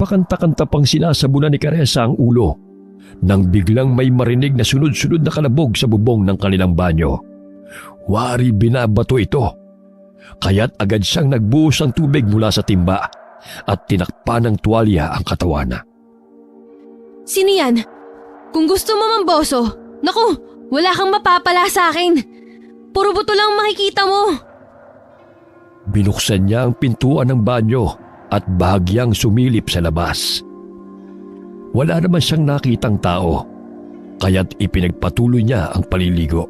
pa kanta-kanta pang sinasabunan ni Caressa ang ulo nang biglang may marinig na sunod-sunod na kalabog sa bubong ng kanilang banyo. Wari binabato ito, kaya't agad siyang nagbuhos ng tubig mula sa timba at tinakpan ng tuwalya ang katawan. Sino yan? Kung gusto mo mamboso, naku, wala kang mapapala sa akin. Puro buto lang makikita mo. Binuksan niya ang pintuan ng banyo at bahagyang sumilip sa labas. Wala naman siyang nakitang tao, kaya't ipinagpatuloy niya ang paliligo.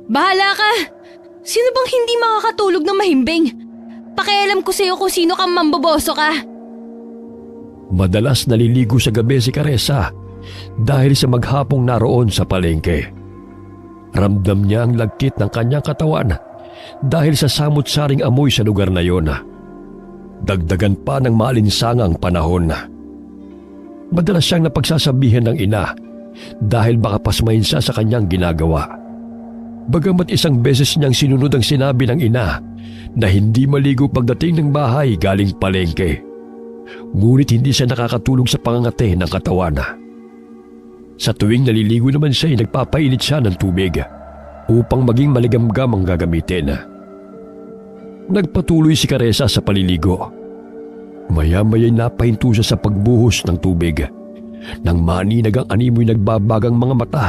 Bahala ka! Sino bang hindi makakatulog ng mahimbing? Pakialam ko sa'yo kung sino kang mamboboso ka. Madalas naliligo sa gabi si Caressa dahil sa maghapong naroon sa palengke. Ramdam niya ang lagkit ng kanyang katawan dahil sa samut-saring amoy sa lugar na yon. Dagdagan pa ng maalinsangang panahon. Madalas siyang napagsasabihan ng ina dahil baka pasmahin siya sa kanyang ginagawa. Bagamat isang beses niyang sinunod ang sinabi ng ina na hindi maligo pagdating ng bahay galing palengke, ngunit hindi siya nakakatulong sa pangangate ng katawan. Sa tuwing naliligo naman siya ay nagpapainit siya ng tubig upang maging maligamgam ang gagamitin. Nagpatuloy si Caressa sa paliligo. Maya-maya'y napahinto siya sa pagbuhos ng tubig nang maninag ang animoy nagbabagang mga mata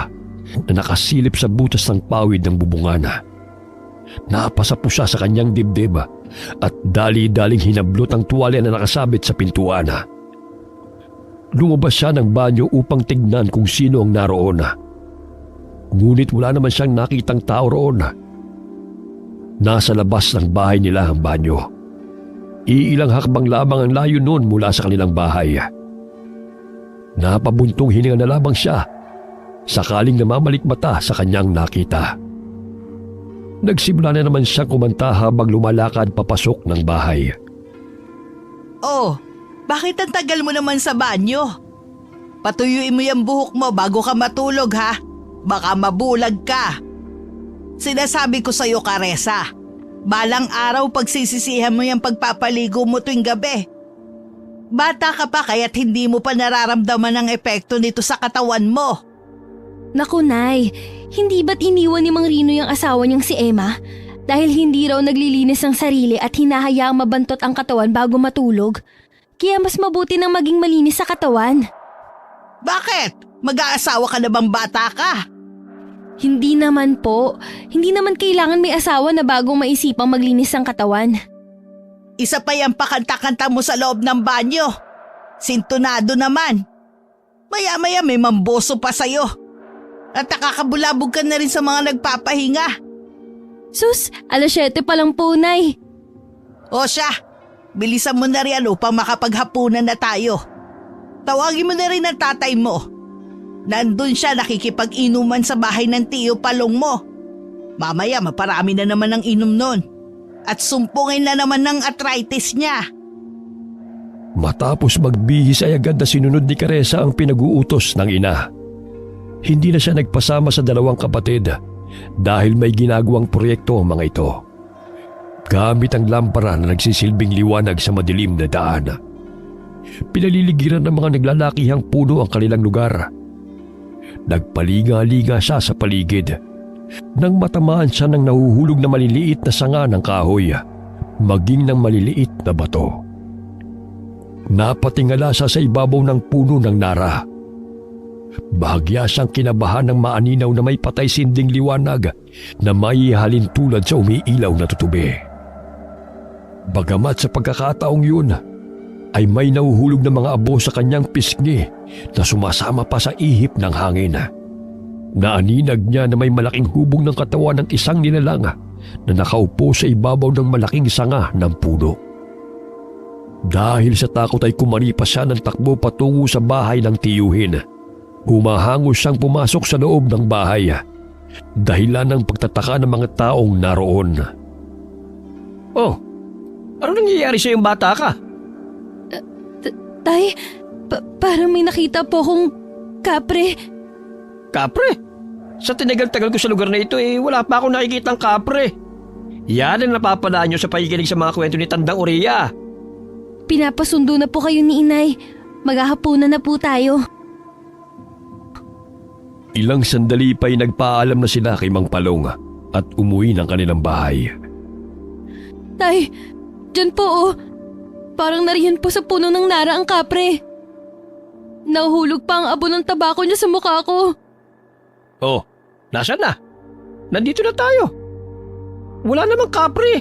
na nakasilip sa butas ng pawid ng bubungana. Napasa po siya sa kanyang dibdib at dali-daling hinablot ang tuwalya na nakasabit sa pintuan. Lumabas siya ng banyo upang tignan kung sino ang naroon. Ngunit wala naman siyang nakitang tao roon. Nasa labas ng bahay nila ang banyo. Iilang hakbang lamang ang layo noon mula sa kanilang bahay. Napabuntong hininga na lamang siya sakaling namamalikmata sa kanyang nakita. Nagsimula na naman siyang kumanta habang lumalakad papasok ng bahay. Oh, bakit ang tagal mo naman sa banyo? Patuyuin mo yung buhok mo bago ka matulog ha. Baka mabulag ka. Sinasabi ko sa'yo, Caressa, balang araw pagsisisihan mo yung pagpapaligo mo tuwing gabi. Bata ka pa kaya't hindi mo pa nararamdaman ang epekto nito sa katawan mo. Naku, Nay, hindi ba't iniwan ni Mang Rino yung asawa niyang si Emma? Dahil hindi raw naglilinis ng sarili at hinahayaang mabantot ang katawan bago matulog? Kaya mas mabuti nang maging malinis sa katawan. Bakit? Mag-aasawa ka na bang bata ka? Hindi naman po. Hindi naman kailangan may asawa na bagong maisipang maglinis ng katawan. Isa pa yung pakanta-kanta mo sa loob ng banyo. Sintonado naman. Maya-maya may mamboso pa sa'yo. At nakakabulabog ka na rin sa mga nagpapahinga. Sus, 7:00 pa lang po, Nay. O siya, bilisan mo na rin upang makapaghapunan na tayo. Tawagin mo na rin ang tatay mo. Nandun siya nakikipag-inuman sa bahay ng tiyo palong mo. Mamaya maparami na naman ang inom nun. At sumpungin na naman ng arthritis niya. Matapos magbihis ay agad na sinunod ni Caressa ang pinag-uutos ng ina. Hindi na siya nagpasama sa dalawang kapatid dahil may ginagawang proyekto ang mga ito. Gamit ang lampara na nagsisilbing liwanag sa madilim na daan. Pinaliligiran ng mga naglalakihang puno ang kanilang lugar. Nagpaliga-liga siya sa paligid nang matamaan siya ng nahuhulog na maliliit na sanga ng kahoy, maging ng maliliit na bato. Napatingala siya sa ibabaw ng puno ng nara. Bahagya siyang kinabahan ng maaninaw na may patay sinding liwanag na maihalin tulad sa umiilaw na tutubi. Bagamat sa pagkakataong yun, ay may nahuhulog na mga abo sa kanyang pisngi na sumasama pa sa ihip ng hangin. Naaninag niya na may malaking hubog ng katawan ng isang nilalang na nakaupo sa ibabaw ng malaking sanga ng puno. Dahil sa takot ay kumaripas siya ng takbo patungo sa bahay ng tiyuhin. Humahangos siyang pumasok sa loob ng bahay, dahilan ng pagtataka ng mga taong naroon. Oh, ano nangyayari sa yung bata ka? Tay, parang may nakita po akong kapre. Kapre? Sa tinagal-tagal ko sa lugar na ito wala pa akong nakikitang kapre. Yan ang napapalaan nyo sa pakikinig sa mga kwento ni Tandang Uria. pinapasundo na po kayo ni inay. Maghahapunan na po tayo. Ilang sandali pa'y nagpaalam na sila kay Mang Palong at umuwi ng kanilang bahay. Tay, dyan po oh. Parang nariyan po sa puno ng nara ang kapre. Nahuhulog pa ang abo ng tabako niya sa mukha ko. Oh, nasaan na? Nandito na tayo. Wala namang kapre.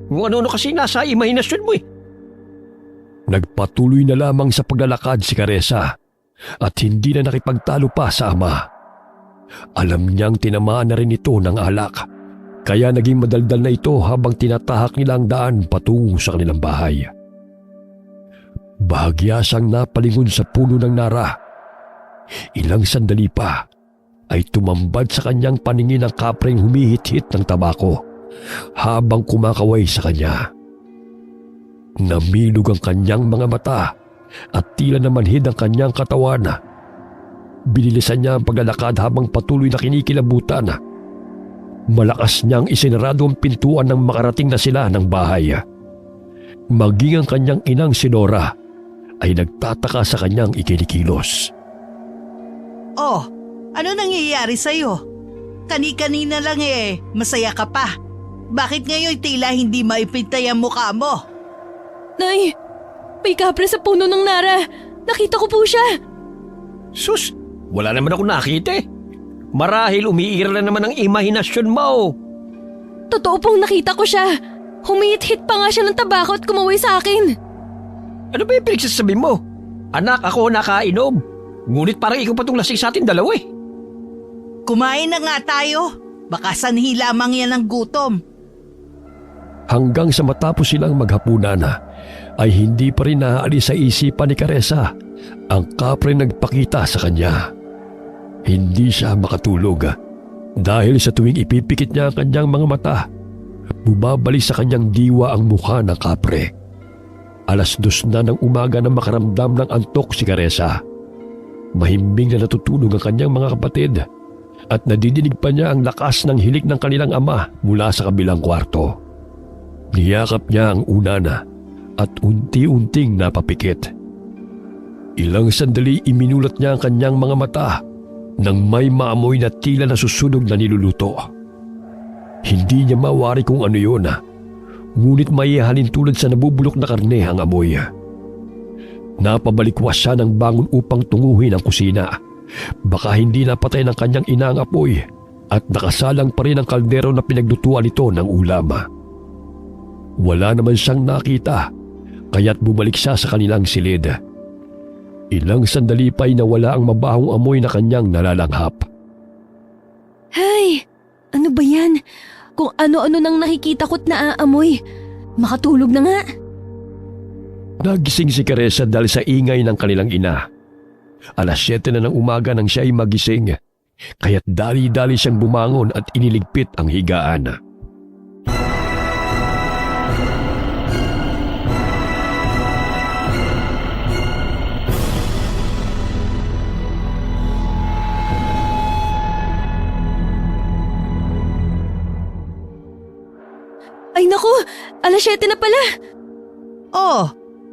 Kung ano-ano kasi nasa imahinasyon mo eh. Nagpatuloy na lamang sa paglalakad si Caressa at hindi na nakipagtalo pa sa ama. Alam niyang tinamaan na rin ito ng alak, kaya naging madaldal na ito habang tinatahak nila ang daan patungo sa kanilang bahay. Bahagya siyang napalingon sa puno ng nara. Ilang sandali pa ay tumambad sa kanyang paningin ang kapreng humihit-hit ng tabako habang kumakaway sa kanya. Namilog ang kanyang mga mata at tila namanhid ang kanyang katawan. Binilisan niya ang paglalakad habang patuloy na kinikilabutan. Malakas niyang isinarado ang pintuan nang makarating na sila ng bahay. Maging ang kanyang inang si Nora ay nagtataka sa kanyang ikinikilos. Oh, ano nangyayari sa'yo? Kani-kanina lang masaya ka pa. Bakit ngayon tila hindi maipintay ang mukha mo? Nay, may kapre sa puno ng nara. Nakita ko po siya. Sus, wala naman ako nakita eh. Marahil umiira na naman ang imahinasyon mo. Totoo pong nakita ko siya. Humihit-hit pa nga siya ng tabako at kumaway sa akin. Ano ba yung pinagsasabi mo? Anak, ako nakainom. Ngunit parang ikaw pa itong lasing sa atin dalawa eh. Kumain na nga tayo. Baka sanhi lamang yan ng gutom. Hanggang sa matapos silang maghapunan ay hindi pa rin naaalis sa isipan ni Caressa ang kapre nagpakita sa kanya. Hindi siya makatulog dahil sa tuwing ipipikit niya ang kanyang mga mata, bumabalik sa kanyang diwa ang mukha ng kapre. 2:00 na ng umaga na makaramdam ng antok si Caressa. Mahimbing na natutulog ang kanyang mga kapatid at nadidinig pa niya ang lakas ng hilik ng kanilang ama mula sa kabilang kwarto. Niyakap niya ang unan at unti-unting napapikit. Ilang sandali iminulat niya ang kanyang mga mata nang may maamoy na tila nasusunog na niluluto. Hindi niya mawari kung ano yun, ngunit may halin tulad sa nabubulok na karne ang amoy. Napabalikwas siya ng bangon upang tunguhin ang kusina. Baka hindi napatay ng kanyang ina ang apoy at nakasalang pa rin ang kaldero na pinaglutuan nito ng ulam. Wala naman siyang nakita, kaya't bumalik siya sa kanilang silid. Ilang sandali pa'y nawala ang mabahong amoy na kanyang nalalanghap. Hay, ano ba yan? Kung ano-ano nang nakikita ko't naaamoy. Makatulog na nga. Nagising si Caressa dahil sa ingay ng kanilang ina. 7:00 na ng umaga nang siya ay magising, kaya't dali-dali siyang bumangon at iniligpit ang higaan. Ay naku, 7:00 na pala. Oh,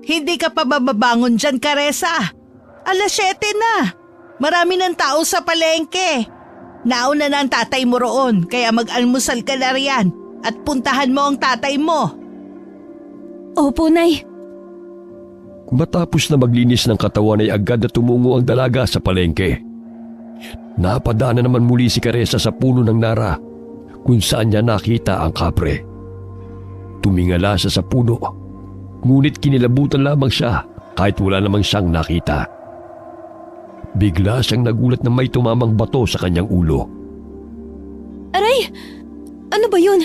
hindi ka pa bababangon dyan, Caressa. 7:00 na. Marami ng tao sa palengke. Nauna na ang tatay mo roon, kaya mag-almusal ka na riyan at puntahan mo ang tatay mo. Opo, Nay. Matapos na maglinis ng katawan ay agad na tumungo ang dalaga sa palengke. Napadaan na naman muli si Caressa sa puno ng nara kung saan niya nakita ang kapre. Tumingala siya sa puno, ngunit kinilabutan lamang siya kahit wala namang siyang nakita. Bigla siyang nagulat na may tumamang bato sa kanyang ulo. Aray! Ano ba yun?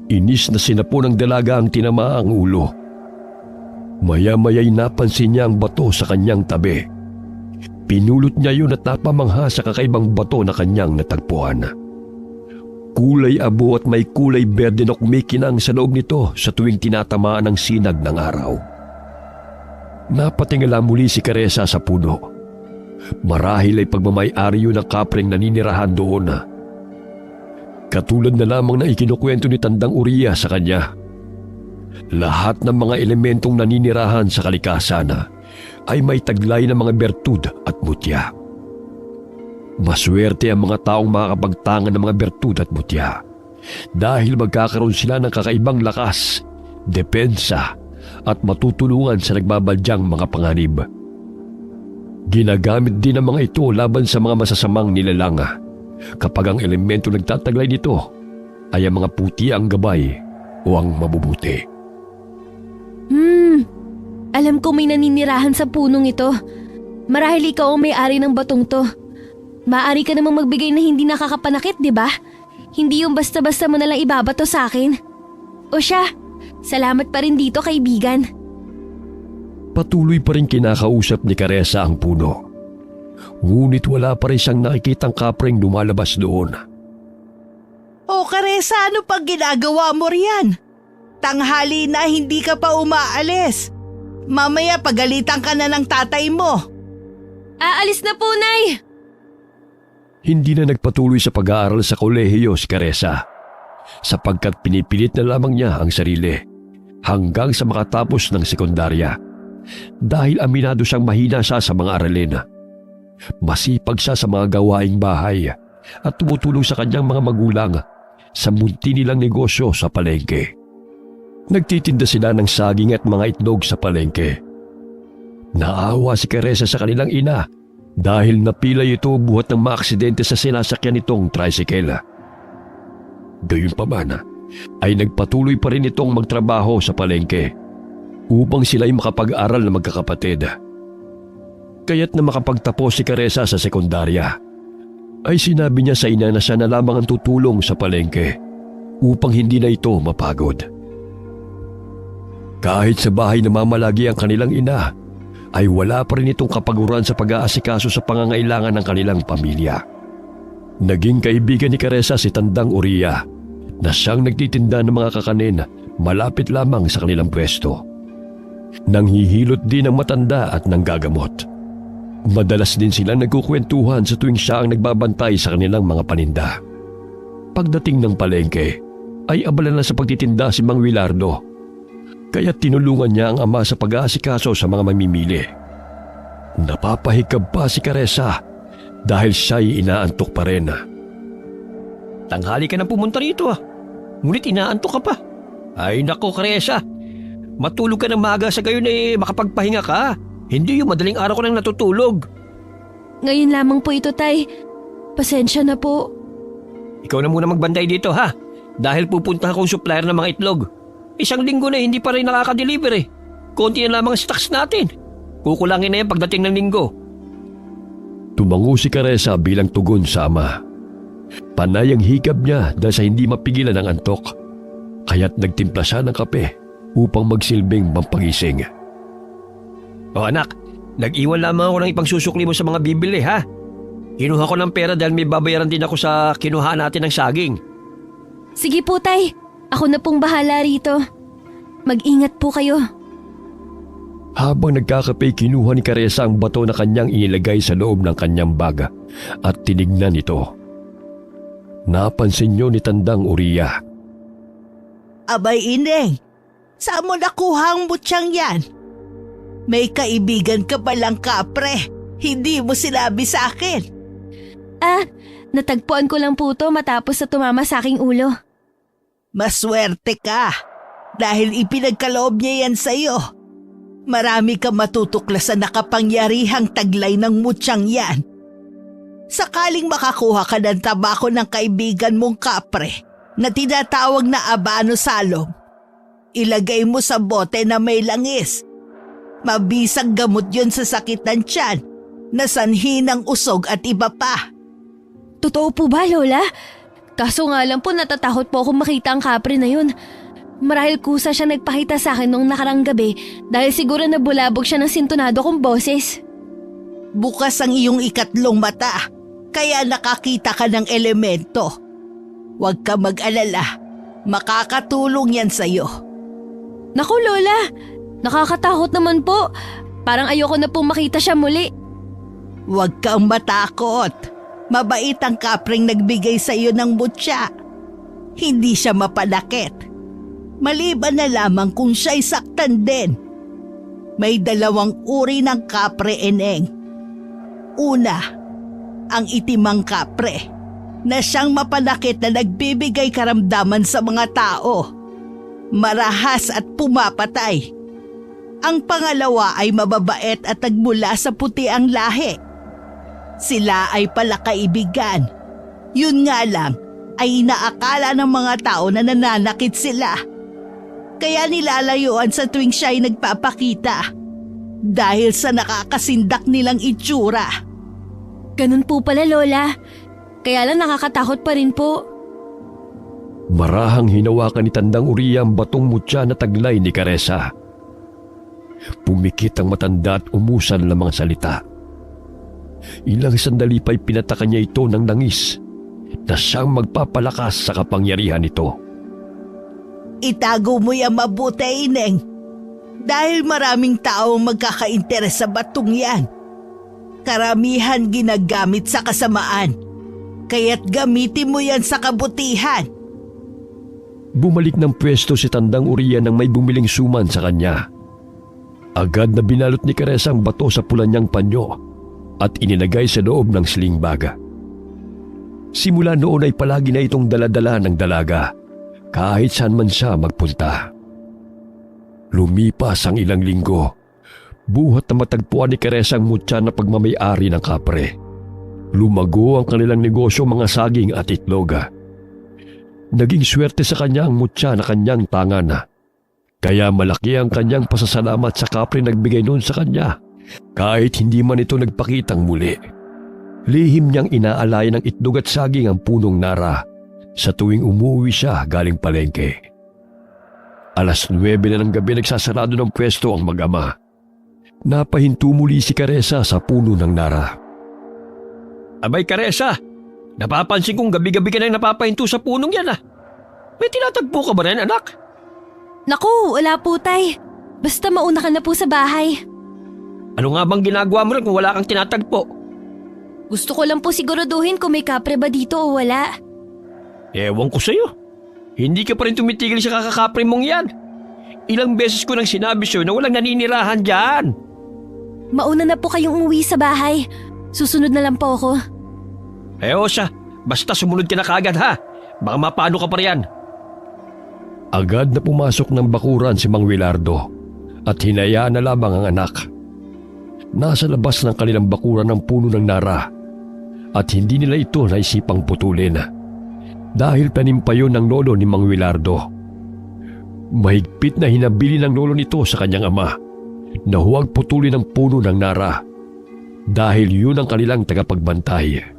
Inis na sinapo ng dalaga ang tinamaang ulo. Maya-maya'y napansin niya ang bato sa kanyang tabi. Pinulot niya yun at napamangha sa kakaibang bato na kanyang natagpuan. Kulay abo at may kulay berde na kumikinang sa loob nito sa tuwing tinatamaan ng sinag ng araw. Napatingala muli si Caressa sa puno. Marahil ay pagmamay-ari yun ng kapreng naninirahan doon. Katulad na lamang na ikinukwento ni Tandang Uriya sa kanya. Lahat ng mga elementong naninirahan sa kalikasan ay may taglay ng mga bertud at mutya. Maswerte ang mga taong makakapagtangan ng mga bertud at mutya dahil magkakaroon sila ng kakaibang lakas, depensa at matutulungan sa nagbabadyang mga panganib. Ginagamit din ang mga ito laban sa mga masasamang nilalang kapag ang elemento nagtataglay nito ay ang mga puti ang gabay o ang mabubuti. Alam ko may naninirahan sa punong ito. Marahil ikaw ang may-ari ng batong to. Maaari ka namang magbigay na hindi nakakapanakit, di ba? Hindi yung basta-basta mo nalang ibabato sa akin. O siya, salamat pa rin dito, kaibigan. Patuloy pa rin kinakausap ni Caressa ang puno. Ngunit wala pa rin siyang nakikitang kapreng lumalabas doon. O Caressa, ano pang ginagawa mo riyan? Tanghali na hindi ka pa umaalis. Mamaya pagalitan ka na ng tatay mo. Aalis na po, Nay! Hindi na nagpatuloy sa pag-aaral sa kolehiyo si Caressa sapagkat pinipilit na lamang niya ang sarili hanggang sa makatapos ng sekundarya dahil aminado siyang mahina siya sa mga aralin. Masipag siya sa mga gawaing bahay at tumutulong sa kanyang mga magulang sa munti nilang negosyo sa palengke. Nagtitinda sila ng saging at mga itlog sa palengke. Naawa si Caressa sa kanilang ina dahil napilay ito buhat ng maaksidente sa sinasakyan nitong tricycle. Gayunpaman ay nagpatuloy pa rin itong magtrabaho sa palengke upang sila'y makapag-aral na magkakapatid. Kaya't na makapagtapos si Caressa sa sekundarya ay sinabi niya sa ina na siya na lamang ang tutulong sa palengke upang hindi na ito mapagod. Kahit sa bahay namamalagi ang kanilang ina, ay wala pa rin itong kapaguran sa pag-aasikaso sa pangangailangan ng kanilang pamilya. Naging kaibigan ni Caressa si Tandang Uriya na siyang nagtitinda ng mga kakanin malapit lamang sa kanilang pwesto. Nanghihilot din ng matanda at nanggagamot. Madalas din sila nagkukwentuhan sa tuwing siya ang nagbabantay sa kanilang mga paninda. Pagdating ng palengke, ay abala na sa pagtitinda si Mang Wilardo. Kaya tinulungan niya ang ama sa pag-aasikaso sa mga mamimili. Napapahikab pa si Caressa dahil siya'y inaantok pa rin. Tanghali ka na pumunta rito ngunit inaantok ka pa. Ay nako, Caressa, matulog ka ng maaga sa gayon makapagpahinga ka. Hindi yung madaling araw ko nang natutulog. Ngayon lamang po ito, Tay. Pasensya na po. Ikaw na muna magbanday dito dahil pupunta akong supplier ng mga itlog. 1 linggo na hindi pa rin nakaka-deliver Konti na lamang stocks natin. Kukulangin na yan pagdating ng linggo. Tumango si Caressa bilang tugon sa ama. Panay ang hikab niya dahil sa hindi mapigilan ng antok. Kaya't nagtimpla siya ng kape upang magsilbing pampagising. O anak, nag-iwan lamang ako ng ipangsusukli mo sa mga bibili Kinuha ko ng pera dahil may babayaran din ako sa kinuha natin ng saging. Sige po, Tay. Ako na pong bahala rito. Mag-ingat po kayo. Habang nagkakape, kinuha ni Caressa ang bato na kanyang inilagay sa loob ng kanyang bag at tinignan ito. Napansin niyo ni Tandang Uriya. Abay Ineng, saan mo nakuha ang butyang yan? May kaibigan ka palang kapre. Hindi mo sinabi sa akin. Natagpuan ko lang po to matapos na tumama sa aking ulo. Maswerte ka dahil ipinagkaloob niya yan sa'yo. Marami kang matutuklasan na kapangyarihang taglay ng mutyang yan. Sakaling makakuha ka ng tabako ng kaibigan mong kapre na tinatawag na abano salong, ilagay mo sa bote na may langis. Mabisang gamot yun sa sakit ng tiyan, na sanhi ng usog at iba pa. Totoo po ba, Lola? Kaso nga lang po natatakot po akong makita ang kapre na yun. Marahil kusa siya nagpakita sa akin noong nakarang gabi dahil siguro nabulabog siya ng sintonado kong boses. Bukas ang iyong ikatlong mata, kaya nakakita ka ng elemento. Huwag ka mag-alala, makakatulong yan sa'yo. Naku, Lola! Nakakatakot naman po. Parang ayoko na pong makita siya muli. Huwag kang matakot. Mabait ang kapreng nagbigay sa iyo ng mutya. Hindi siya mapanakit. Maliban na lamang kung siya'y saktan din. May dalawang uri ng kapre, Eneng. Una, ang itimang kapre na siyang mapanakit na nagbibigay karamdaman sa mga tao. Marahas at pumapatay. Ang pangalawa ay mababait at nagmula sa puti ang lahi. Sila ay palakaibigan. Yun nga lang ay inaakala ng mga tao na nananakit sila. Kaya nilalayuan sa tuwing siya ay nagpapakita dahil sa nakakasindak nilang itsura. Ganun po pala, Lola. Kaya lang nakakatakot pa rin po. Marahang hinawakan ni Tandang Uriya ang batong mutya na taglay ni Caressa. Pumikit ang matanda at umusan ng mga salita. Ilang sandali pa'y pinataka niya ito ng langis na siyang magpapalakas sa kapangyarihan nito. Itago mo yan mabuti, Ineng. Dahil maraming taong magkakainteres sa batong yan. Karamihan ginagamit sa kasamaan. Kaya't gamitin mo yan sa kabutihan. Bumalik ng pwesto si Tandang Uriya nang may bumiling suman sa kanya. Agad na binalot ni Caressa ang bato sa pula niyang panyo at ininagay sa loob ng sling bag. Simula noon ay palagi na itong daladala ng dalaga kahit saan man siya magpunta. Lumipas ang ilang linggo, buhat na matagpuan ni Caressa ang mutya na pagmamay-ari ng kapre. Lumago ang kanilang negosyo, mga saging at itlog. Naging swerte sa kanya ang mutya na kanyang tangan. Kaya malaki ang kanyang pasasalamat sa kapre nagbigay noon sa kanya kahit hindi man ito nagpakitang muli. Lihim niyang inaalay ng itlog at saging ang punong Nara sa tuwing umuwi siya galing palengke. 9:00 na ng gabi nagsasarado ng pwesto ang mag-ama. Napahinto muli si Caressa sa puno ng Nara. Abay, Caressa, napapansin kong gabi-gabi ka nang napapahinto sa punong yan ah. May tinatagpo ka ba rin, anak? Naku, wala po, Tay. Basta mauna ka na po sa bahay. Ano nga bang ginagawa mo rin kung wala kang tinatagpo? Gusto ko lang po siguraduhin kung may kapre ba dito o wala. Ewan ko sa'yo. Hindi ka pa rin tumitigil sa kakakapre mong yan. Ilang beses ko nang sinabi sa'yo na walang naninirahan dyan. Mauna na po kayong umuwi sa bahay. Susunod na lang po ako. Siya, basta sumunod ka na kaagad ha. Baka mapano ka pa riyan. Agad na pumasok ng bakuran si Mang Wilardo at hinayaan na lamang ang anak. Nasa labas ng kanilang bakuran ang puno ng Nara at hindi nila ito naisipang putulin dahil tanim pa yun ng lolo ni Mang Wilardo. Mahigpit na hinabili ng lolo nito sa kanyang ama na huwag putulin ang puno ng Nara dahil yun ang kanilang tagapagbantay.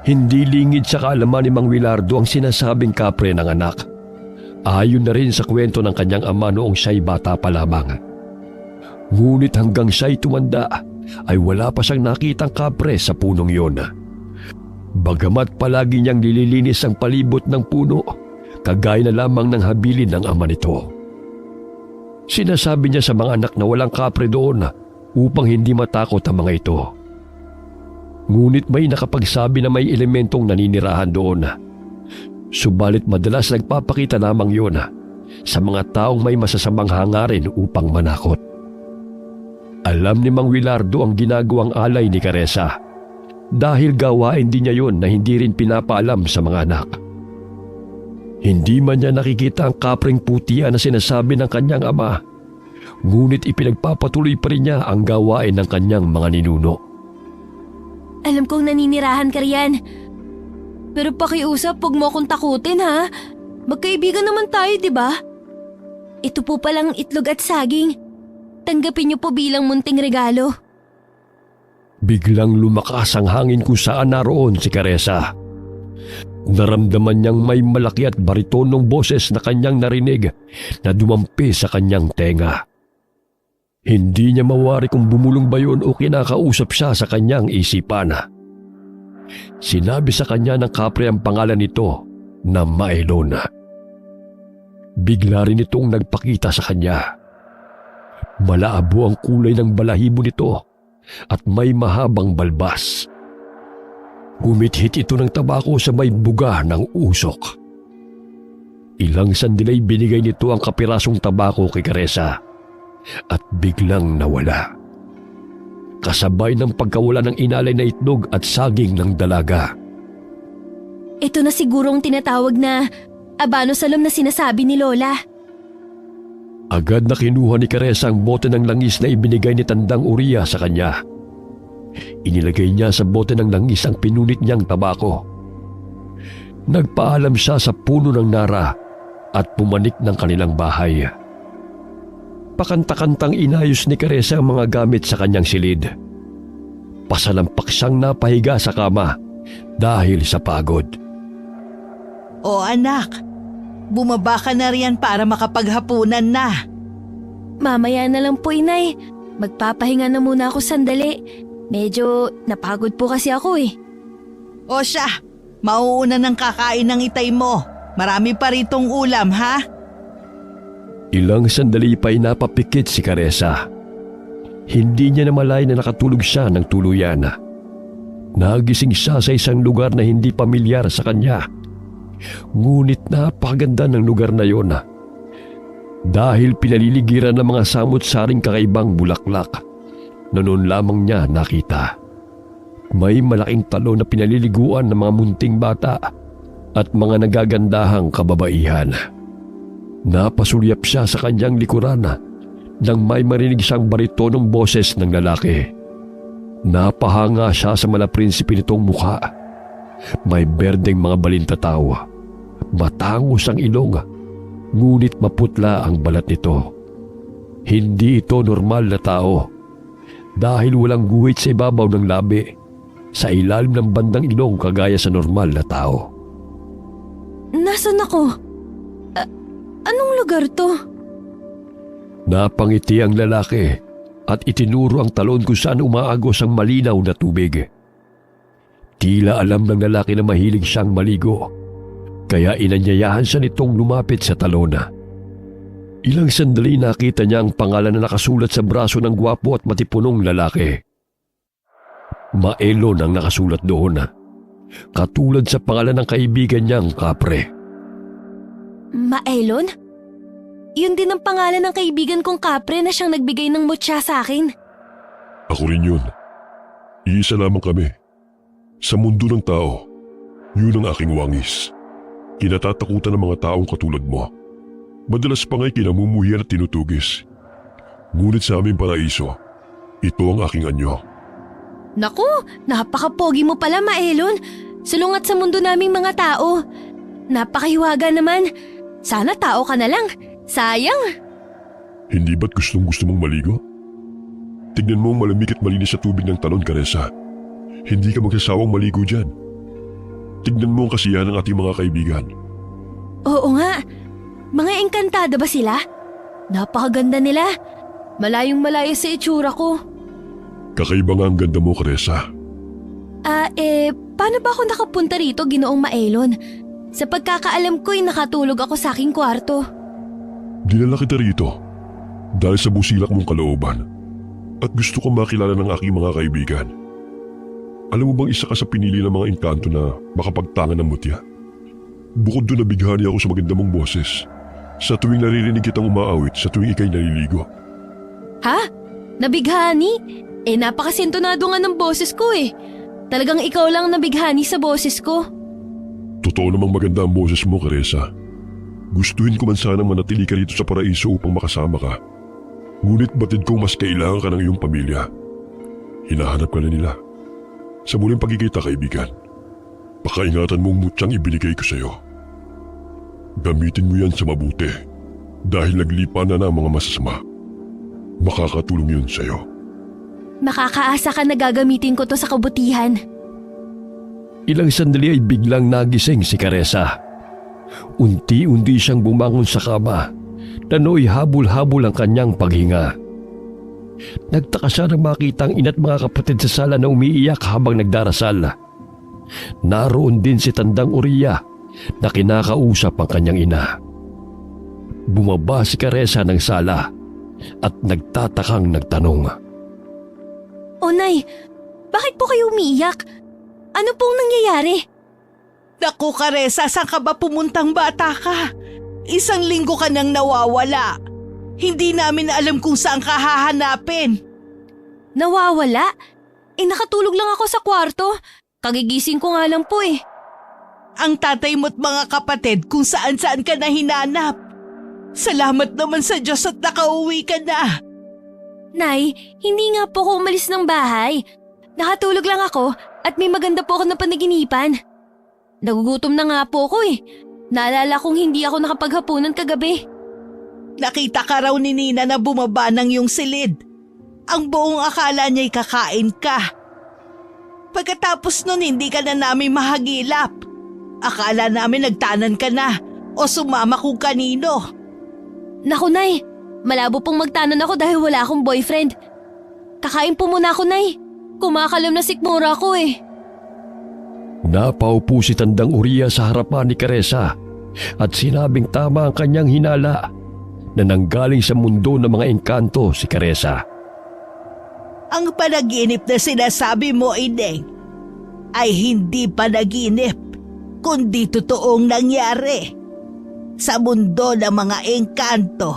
Hindi lingid sa kaalaman ni Mang Wilardo ang sinasabing kapre ng anak. Ayon na rin sa kwento ng kanyang ama noong siya'y bata pa lamang. Ngunit hanggang siya'y tumanda ay wala pa siyang nakitang kapre sa punong yun. Bagamat palagi niyang nililinis ang palibot ng puno, kagaya na lamang ng habilin ng ama nito. Sinasabi niya sa mga anak na walang kapre doon upang hindi matakot ang mga ito. Ngunit may nakapagsabi na may elementong naninirahan doon. Subalit madalas nagpapakita lamang yun sa mga taong may masasamang hangarin upang manakot. Alam ni Mang Wilardo ang ginagawang alay ni Caressa dahil gawain din niya yun na hindi rin pinapaalam sa mga anak. Hindi man niya nakikita ang kapreng putian na sinasabi ng kanyang ama, ngunit ipinagpapatuloy pa rin niya ang gawain ng kanyang mga ninuno. Alam kong naninirahan ka riyan. Pero pakiusap, huwag mo akong takutin ha. Magkaibigan naman tayo, di ba? Ito po palang itlog at saging. Tanggapin niyo po bilang munting regalo. Biglang lumakas ang hangin kung saan naroon si Caressa. Naramdaman niyang may malaki at baritonong boses na kanyang narinig na dumampi sa kanyang tenga. Hindi niya mawari kung bumulong ba yun o kinakausap siya sa kanyang isipan. Sinabi sa kanya ng kapre ang pangalan nito na Maelon. Bigla rin itong nagpakita sa kanya. Malaabo ang kulay ng balahibo nito at may mahabang balbas. Humithit ito ng tabako sa may buga ng usok. Ilang sandali binigay nito ang kapirasong tabako kay Caressa at biglang nawala. Kasabay ng pagkawala ng inalay na itlog at saging ng dalaga. Ito na siguro ang tinatawag na abano salom na sinasabi ni Lola. Agad na kinuha ni Caressa ang bote ng langis na ibinigay ni Tandang Uriya sa kanya. Inilagay niya sa bote ng langis ang pinunit niyang tabako. Nagpaalam siya sa puno ng nara at pumanik ng kanilang bahay. Pakanta-kantang inayos ni Caressa ang mga gamit sa kanyang silid. Pasalampak siyang napahiga sa kama dahil sa pagod. O anak, bumaba ka na riyan para makapaghapunan na. Mamaya na lang po, Inay. Magpapahinga na muna ako sandali. Medyo napagod po kasi ako eh. O siya, mauuna ng kakain ng itay mo. Marami pa ritong ulam, ha? Ilang sandali pa'y napapikit si Caressa. Hindi niya namalay na nakatulog siya ng tuluyan. Nagising siya sa isang lugar na hindi pamilyar sa kanya. Ngunit napakaganda ng lugar na yon. Dahil pinaliligiran ng mga samut-saring kakaibang bulaklak na noon lamang niya nakita. May malaking talo na pinaliliguan ng mga munting bata at mga nagagandahang kababaihan. Napasulyap siya sa kanyang likuran nang may marinig siyang baritonong boses ng lalaki. Napahanga siya sa malaprinsipe nitong mukha. May berdeng mga balintataw. Matangos ang ilong, ngunit maputla ang balat nito. Hindi ito normal na tao dahil walang guhit sa ibabaw ng labi sa ilalim ng bandang ilong kagaya sa normal na tao. Nasaan ako? Anong lugar to? Napangiti ang lalaki at itinuro ang talon kung saan umaagos ang malinaw na tubig. Tila alam ng lalaki na mahilig siyang maligo, kaya inanyayahan siya nitong lumapit sa talon. Ilang sandali nakita niya ang pangalan na nakasulat sa braso ng gwapo at matipunong lalaki. Maelon ang nakasulat doon, katulad sa pangalan ng kaibigan niyang Kapre. Maelon? Yun din ang pangalan ng kaibigan kong Kapre na siyang nagbigay ng mutya sa akin. Ako rin yun. Iisa lamang kami. Sa mundo ng tao, yun ang aking wangis. Kinatatakutan ng mga taong katulad mo. Madalas pa nga'y kinamumuhian at tinutugis. Ngunit sa aming paraiso, ito ang aking anyo. Naku, napaka-pogi mo pala, Maelon. Sulungat sa mundo naming mga tao. Napakahiwaga naman. Sana tao ka na lang. Sayang. Hindi ba't gustong-gusto mong maligo? Tignan mo ang malamig at malinis sa tubig ng talon, Caressa. Hindi ka magsasawang maligo dyan. Tignan mo ang kasiyahan ng ating mga kaibigan. Oo nga. Mga engkantada ba sila? Napakaganda nila. Malayong malayo sa itsura ko. Kakaiba nga ang ganda mo, Caressa. Paano ba ako nakapunta rito, Ginoong Maelon? Sa pagkakaalam ko'y nakatulog ako sa aking kwarto. Dinala kita rito dahil sa busilak mong kalooban at gusto ko makilala ng aking mga kaibigan. Alam mo bang isa ka sa pinili ng mga engkanto na makapagtangan ng mutya? Bukod doon nabighani ako sa maganda mong boses sa tuwing naririnig kitang umaawit sa tuwing ikay naliligo. Ha? Nabighani? Napakasintonado nga ng boses ko eh. Talagang ikaw lang nabighani sa boses ko. Totoo namang maganda ang boses mo, Caressa. Gustuhin ko man sanang manatili ka rito sa paraiso upang makasama ka. Ngunit batid kong mas kailangan ka ng iyong pamilya. Hinahanap ka na nila. Sa muling pagkikita, kaibigan, pakaingatan mong mutyang ibinigay ko sa iyo. Gamitin mo yan sa mabuti dahil naglipa na ng mga masasama. Makakatulong yun sa iyo. Makakaasa ka na gagamitin ko to sa kabutihan. Ilang sandali ay biglang nagising si Caressa. Unti-unti siyang bumangon sa kama na nooy habol-habol ang kanyang paghinga. Nagtaka siya nang makita ang ina't mga kapatid sa sala na umiiyak habang nagdarasal. Naroon din si Tandang Uriya na kinakausap ang kanyang ina. Bumaba si Caressa ng sala at nagtatakang nagtanong. O Nay, bakit po kayo umiiyak? Ano pong nangyayari? Naku, Caressa, saan ka ba pumuntang bata ka? 1 linggo ka nang nawawala. Hindi namin alam kung saan ka hahanapin. Nawawala? Nakatulog lang ako sa kwarto. Kagigising ko nga lang po eh. Ang tatay mo't mga kapatid kung saan-saan ka na hinanap. Salamat naman sa Diyos at nakauwi ka na. Nay, hindi nga po ako umalis ng bahay. Nakatulog lang ako at may maganda po ako na panaginipan. Nagugutom na nga po ako eh. Naalala kong hindi ako nakapaghapunan kagabi. Nakita ka raw ni Nina na bumaba ng iyong silid. Ang buong akala niya'y kakain ka. Pagkatapos nun hindi ka na namin mahagilap. Akala namin nagtanan ka na o sumama kung kanino. Naku, Nay. Malabo pong magtanan ako dahil wala akong boyfriend. Kakain po muna ako, Nay. Kumakalam na sikmura ko eh. Napaupo si Tandang Uriya sa harapan ni Caressa at sinabing tama ang kanyang hinala na nanggaling sa mundo ng mga engkanto si Caressa. Ang panaginip na sinasabi mo, Ineng, ay hindi panaginip, kundi totoong nangyari. Sa mundo ng mga engkanto,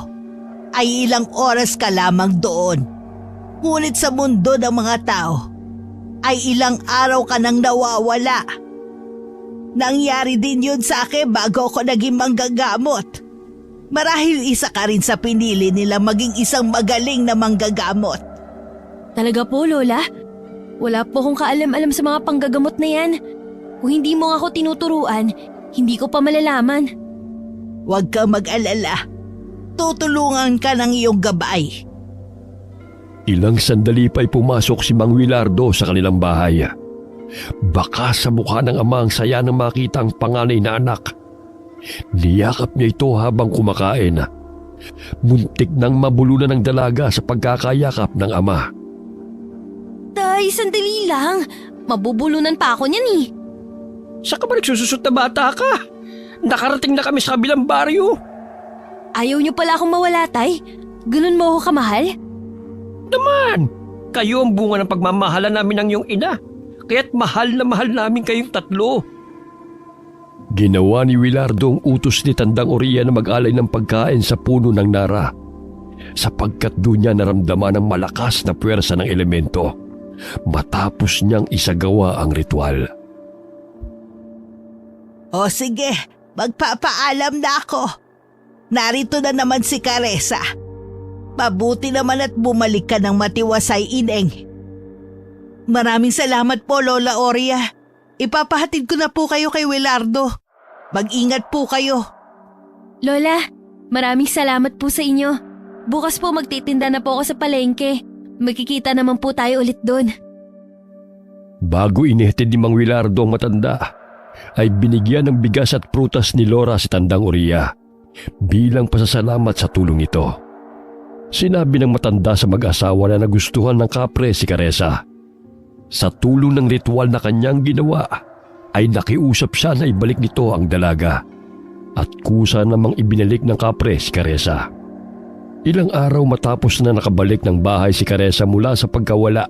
ay ilang oras ka lamang doon. Ngunit sa mundo ng mga tao, ay ilang araw ka nang nawawala. Nangyari din yun sa akin bago ako naging manggagamot. Marahil isa ka rin sa pinili nila maging isang magaling na manggagamot. Talaga po, Lola? Wala po akong kaalam-alam sa mga panggagamot na yan. Kung hindi mo ako tinuturuan, hindi ko pa malalaman. Huwag kang mag-alala. Tutulungan ka ng iyong gabay. Ilang sandali pa'y pumasok si Mang Wilardo sa kanilang bahay. Baka sa mukha ng ama ang saya nang makita ang panganay na anak. Niyakap niya ito habang kumakain. Muntik nang mabulunan ng dalaga sa pagkakayakap ng ama. Tay, sandali lang. Mabubulunan pa ako niyan eh. Saan ka ba nagsususot na bata ka? Nakarating na kami sa kabilang baryo. Ayaw niyo pala akong mawala, Tay? Ganun mo ako kamahal? Naman, kayo ang bunga ng pagmamahala namin ng iyong ina. Kaya't mahal na mahal namin kayong tatlo. Ginawa ni Wilardo ang utos ni Tandang Uriya na mag-alay ng pagkain sa puno ng nara, sapagkat doon niya naramdaman ang malakas na puwersa ng elemento matapos niyang isagawa ang ritual. O sige, magpapaalam na ako. Narito na naman si Caressa. Mabuti naman at bumalik ka ng matiwasay, Ineng. Maraming salamat po, Lola Oria. Ipapahatid ko na po kayo kay Wilardo. Mag-ingat po kayo. Lola, maraming salamat po sa inyo. Bukas po magtitinda na po ako sa palengke. Magkikita naman po tayo ulit doon. Bago inihatid ni Mang Wilardo ang matanda, ay binigyan ng bigas at prutas ni Lora si Tandang Uriya bilang pasasalamat sa tulong ito. Sinabi ng matanda sa mag-asawa na nagustuhan ng kapre si Caressa. Sa tulong ng ritual na kanyang ginawa, ay nakiusap siya na ibalik nito ang dalaga at kusa namang ibinalik ng kapre si Caressa. Ilang araw matapos na nakabalik ng bahay si Caressa mula sa pagkawala,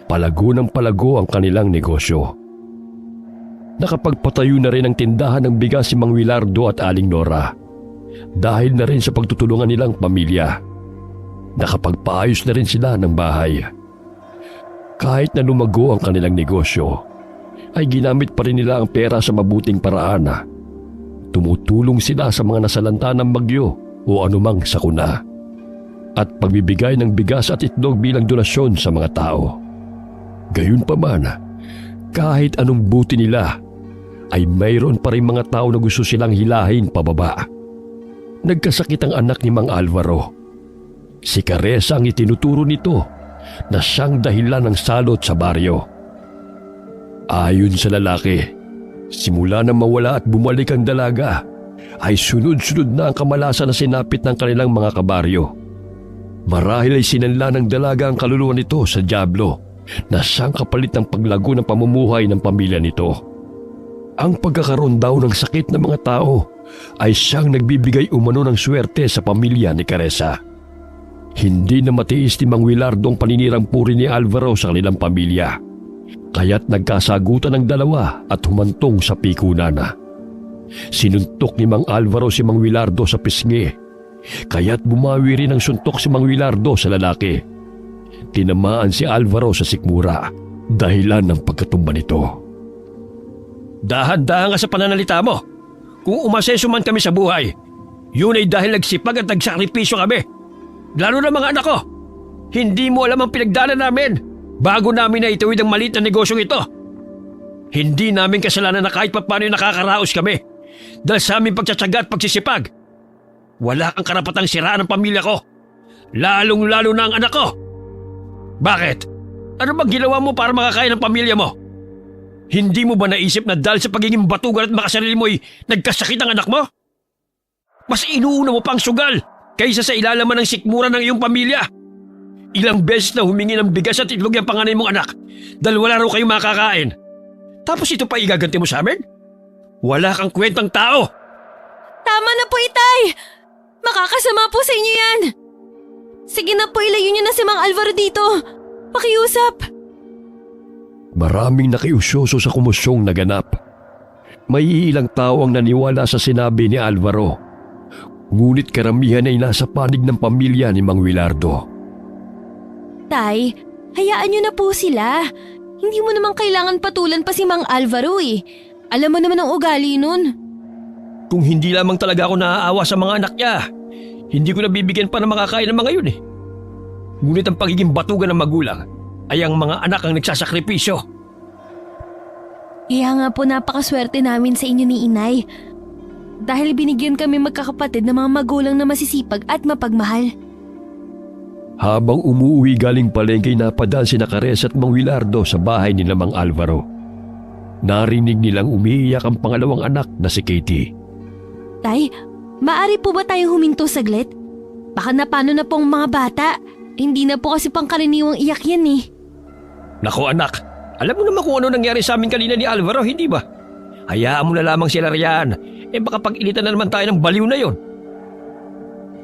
palago ng palago ang kanilang negosyo. Nakapagpatayo na rin ang tindahan ng bigas si Mang Wilardo at Aling Nora dahil na rin sa pagtutulungan nilang pamilya. Nakapagpaayos na rin sila ng bahay. Kahit na lumago ang kanilang negosyo, ay ginamit pa rin nila ang pera sa mabuting paraan. Tumutulong sila sa mga nasalanta ng bagyo o anumang sakuna, at pagbibigay ng bigas at itlog bilang donasyon sa mga tao. Gayunpaman, kahit anong buti nila, ay mayroon pa rin mga tao na gusto silang hilahin pababa. Nagkasakit ang anak ni Mang Alvaro. Si Caressa ang itinuturo nito na siyang dahilan ng salot sa baryo. Ayon sa lalaki, simula na mawala at bumalik ang dalaga, ay sunod-sunod na ang kamalasan na sinapit ng kanilang mga kabaryo. Marahil ay sinanla ng dalaga ang kaluluwa nito sa dyablo na siyang kapalit ng paglago ng pamumuhay ng pamilya nito. Ang pagkakaroon daw ng sakit ng mga tao ay siyang nagbibigay umano ng swerte sa pamilya ni Caressa. Hindi na matiis ni Mang Wilardo ang paninirang puri ni Alvaro sa kanilang pamilya, kaya't nagkasagutan ng dalawa at humantong sa pikunan. Sinuntok ni Mang Alvaro si Mang Wilardo sa pisngi, kaya't bumawi rin ang suntok si Mang Wilardo sa lalaki. Tinamaan si Alvaro sa sikmura, dahilan ng pagkatumba nito. Dahan-dahan ka sa pananalita mo. Kung umasenso man kami sa buhay, yun ay dahil nagsipag at nagsakripisyo kami. Lalo na mga anak ko. Hindi mo alam ang pinagdaanan namin bago namin na ituwid ang maliit na negosyong ito. Hindi namin kasalanan na kahit paano nakakaraos kami dahil sa aming pagtsatsaga at pagsisipag. Wala kang karapatang siraan ang pamilya ko, lalong-lalo na ang anak ko. Bakit? Ano bang ginawa mo para makakain ng pamilya mo? Hindi mo ba naisip na dahil sa pagiging batugan at makasarili mo'y nagkasakit ang anak mo? Mas inuuna mo pang sugal kaysa sa ilalaman ng sikmura ng iyong pamilya. Ilang beses na humingi ng bigas at itlog yung panganay mong anak dahil wala raw kayong makakain. Tapos ito pa igaganti mo sa amin? Wala kang kwentang tao! Tama na po, Itay! Makakasama po sa inyo yan! Sige na po, ilayo niyo na si Mang Alvaro dito. Pakiusap. Maraming nakiusyoso sa kumusyong naganap. May ilang tao ang naniwala sa sinabi ni Alvaro. Ngunit karamihan ay nasa panig ng pamilya ni Mang Wilardo. Tay, hayaan niyo na po sila. Hindi mo naman kailangan patulan pa si Mang Alvaro eh. Alam mo naman ang ugali nun. Kung hindi lamang talaga ako naaawa sa mga anak niya, hindi ko nabibigyan pa ng makakain ng mga yun eh. Ngunit ang pagiging batugan ng magulang ay ang mga anak ang nagsasakripisyo. Kaya nga po napakaswerte namin sa inyo ni Inay. Dahil binigyan kami magkakapatid ng mga magulang na masisipag at mapagmahal. Habang umuwi galing palengke, napadaan si Caressa at Mang Wilardo sa bahay ni Mang Alvaro. Narinig nilang umiiyak ang pangalawang anak na si Katie. Tay, maari po ba tayong huminto saglit? Baka napano na po ang mga bata. Hindi na po kasi pangkaraniwang iyak yan eh. Naku anak, alam mo naman kung ano nangyari sa amin kanina ni Alvaro, hindi ba? Hayaan mo na lamang sila riyan. Baka pag-ilitan na naman tayo ng baliw na yon.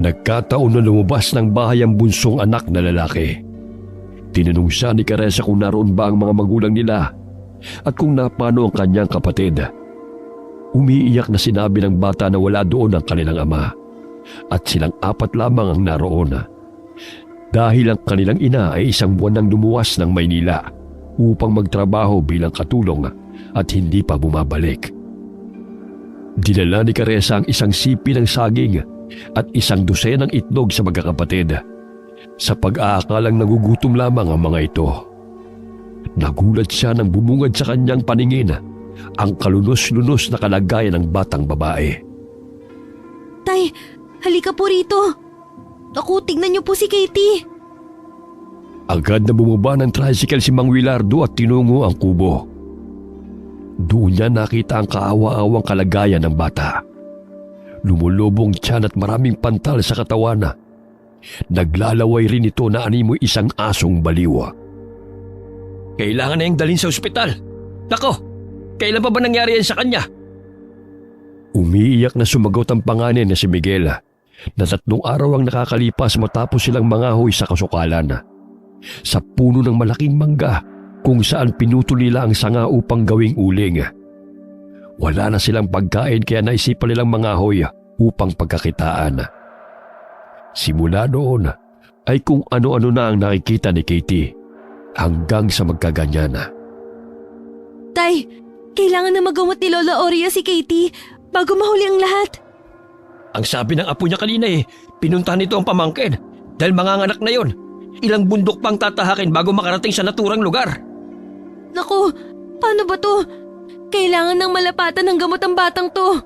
Nagkataon na lumabas ng bahay ang bunsong anak na lalaki. Tinanong siya ni Caressa kung naroon ba ang mga magulang nila at kung napano ang kanyang kapatid. Umiiyak na sinabi ng bata na wala doon ang kanilang ama at silang apat lamang ang naroon. Dahil ang kanilang ina ay isang buwan nang lumuwas ng Maynila upang magtrabaho bilang katulong at hindi pa bumabalik. Dinala ni Caressa ang isang sipi ng saging at isang dosenang itlog sa magkakapatid. Sa pag-aakalang nagugutom lamang ang mga ito. Nagulat siya nang bumungad sa kanyang paningin ang kalunos-lunos na kalagayan ng batang babae. Tay, halika po rito. Naku, tignan niyo po si Katie. Agad na bumaba ng tricycle si Mang Wilardo at tinungo ang kubo. Doon niya nakita ang kaawa-awang kalagayan ng bata. Lumulubong tiyan at maraming pantal sa katawan. Naglalaway rin ito na animoy isang asong baliw. Kailangan na yung dalhin sa ospital. Nako, kailan pa ba nangyari yan sa kanya? Umiiyak na sumagot ang panganay na si Miguel na 3 araw ang nakakalipas matapos silang mangahoy sa kasukalan. Sa puno ng malaking mangga kung saan pinutol nila ang sanga upang gawing uling. Wala na silang pagkain kaya naisipan nilang mangahoy upang pagkakitaan. Simula noon ay kung ano-ano na ang nakikita ni Katie hanggang sa magkaganyan. Tay, kailangan na magamot ni Lola Oria si Katie bago mahuli ang lahat. Ang sabi ng apo niya kanina pinuntahan nito ang pamangkin dahil manganganak na yon. Ilang bundok pang tatahakin bago makarating sa naturang lugar. Naku, paano ba to? Kailangan ng malapatan ng gamot ang batang to.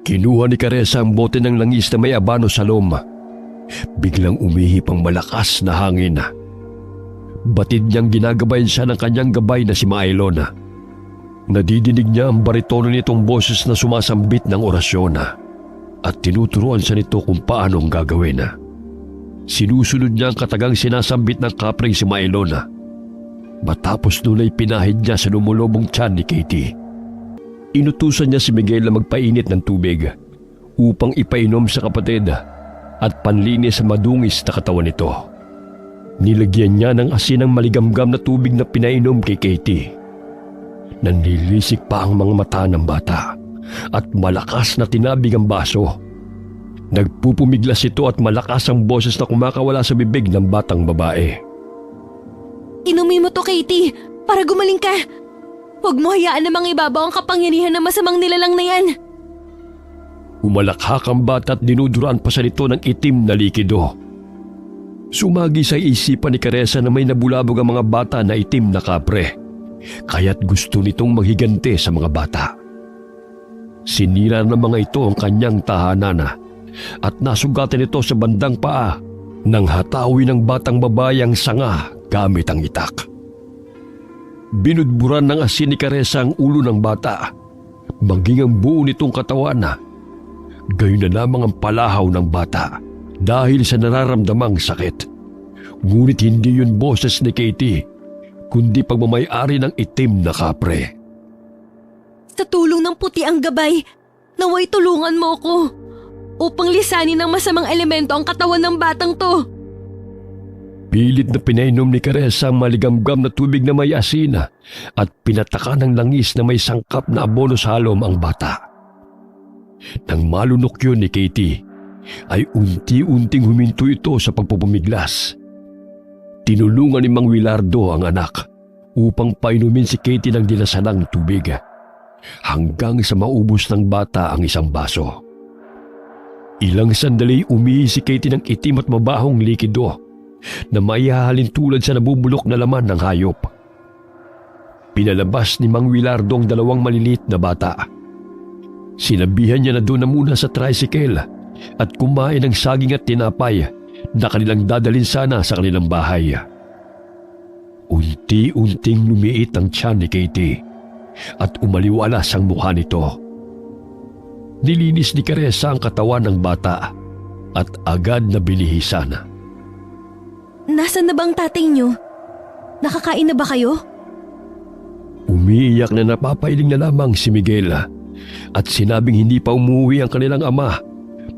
Kinuha ni Caressa ang bote ng langis na may abano sa lom. Biglang umihip ang malakas na hangin. Batid niyang ginagabayan siya ng kanyang gabay na si Maylon. Nadidinig niya ang baritono nitong boses na sumasambit ng orasyon at tinuturuan siya nito kung paano ang gagawin. Sinusunod niya ang katagang sinasambit ng kapring si Maylon. Matapos nun ay pinahid niya sa lumulubong tiyan ni Katie. Inutusan niya si Miguel na magpainit ng tubig upang ipainom sa kapatid at panlinis sa madungis na katawan nito. Nilagyan niya ng asin ang maligamgam na tubig na pinainom kay Katie. Nanlilisik pa ang mga mata ng bata at malakas na tinabig ang baso. Nagpupumiglas ito at malakas ang boses na kumakawala sa bibig ng batang babae. Inumin mo to, Katie, para gumaling ka. Huwag mo hayaan na mangibabaw ang kapangyarihan ng masamang nilalang na yan. Umalakhak ang bata at dinuduraan pa sa nito ng itim na likido. Sumagi sa isipan ni Caressa na may nabulabog ang mga bata na itim na kapre, kaya't gusto nitong maghiganti sa mga bata. Sinira ng mga ito ang kanyang tahanan at nasugatan ito sa bandang paa nang hatawi ng batang babae ang sanga gamit ang itak. Binudburan ng asin ni Caressa ang ulo ng bata, maging ang buo nitong katawan. Gayon na lamang ang palahaw ng bata dahil sa nararamdamang sakit. Ngunit hindi yun boses ni Katie, kundi pagmamay-ari ng itim na kapre. Sa tulong ng puti ang gabay, naway tulungan mo ko upang lisanin ng masamang elemento ang katawan ng batang to. Pilit na pinainom ni Caressa ang maligamgam na tubig na may asin at pinataka ng langis na may sangkap na abono sa halom ang bata. Nang malunok yun ni Katie, ay unti-unting huminto ito sa pagpupumiglas. Tinulungan ni Mang Willardo ang anak upang painumin si Katie ng dinasalang tubig hanggang sa maubos ng bata ang isang baso. Ilang sandali umihi si Katie ng itim at mabahong likido na maihahalin tulad sa nabubulok na laman ng hayop. Pinalabas ni Mang Willardo ang 2 maliliit na bata. Sinabihan niya na doon na muna sa tricycle at kumain ng saging at tinapay na kanilang dadalhin sana sa kanilang bahay. Unti-unting lumiit ang tiyan ni Katie at umaliwalas ang mukha nito. Nilinis ni Caressa ang katawan ng bata at agad na binihisan. Nasaan na bang tatay niyo? Nakakain na ba kayo? Umiiyak na napapailing na lamang si Miguel at sinabing hindi pa umuwi ang kanilang ama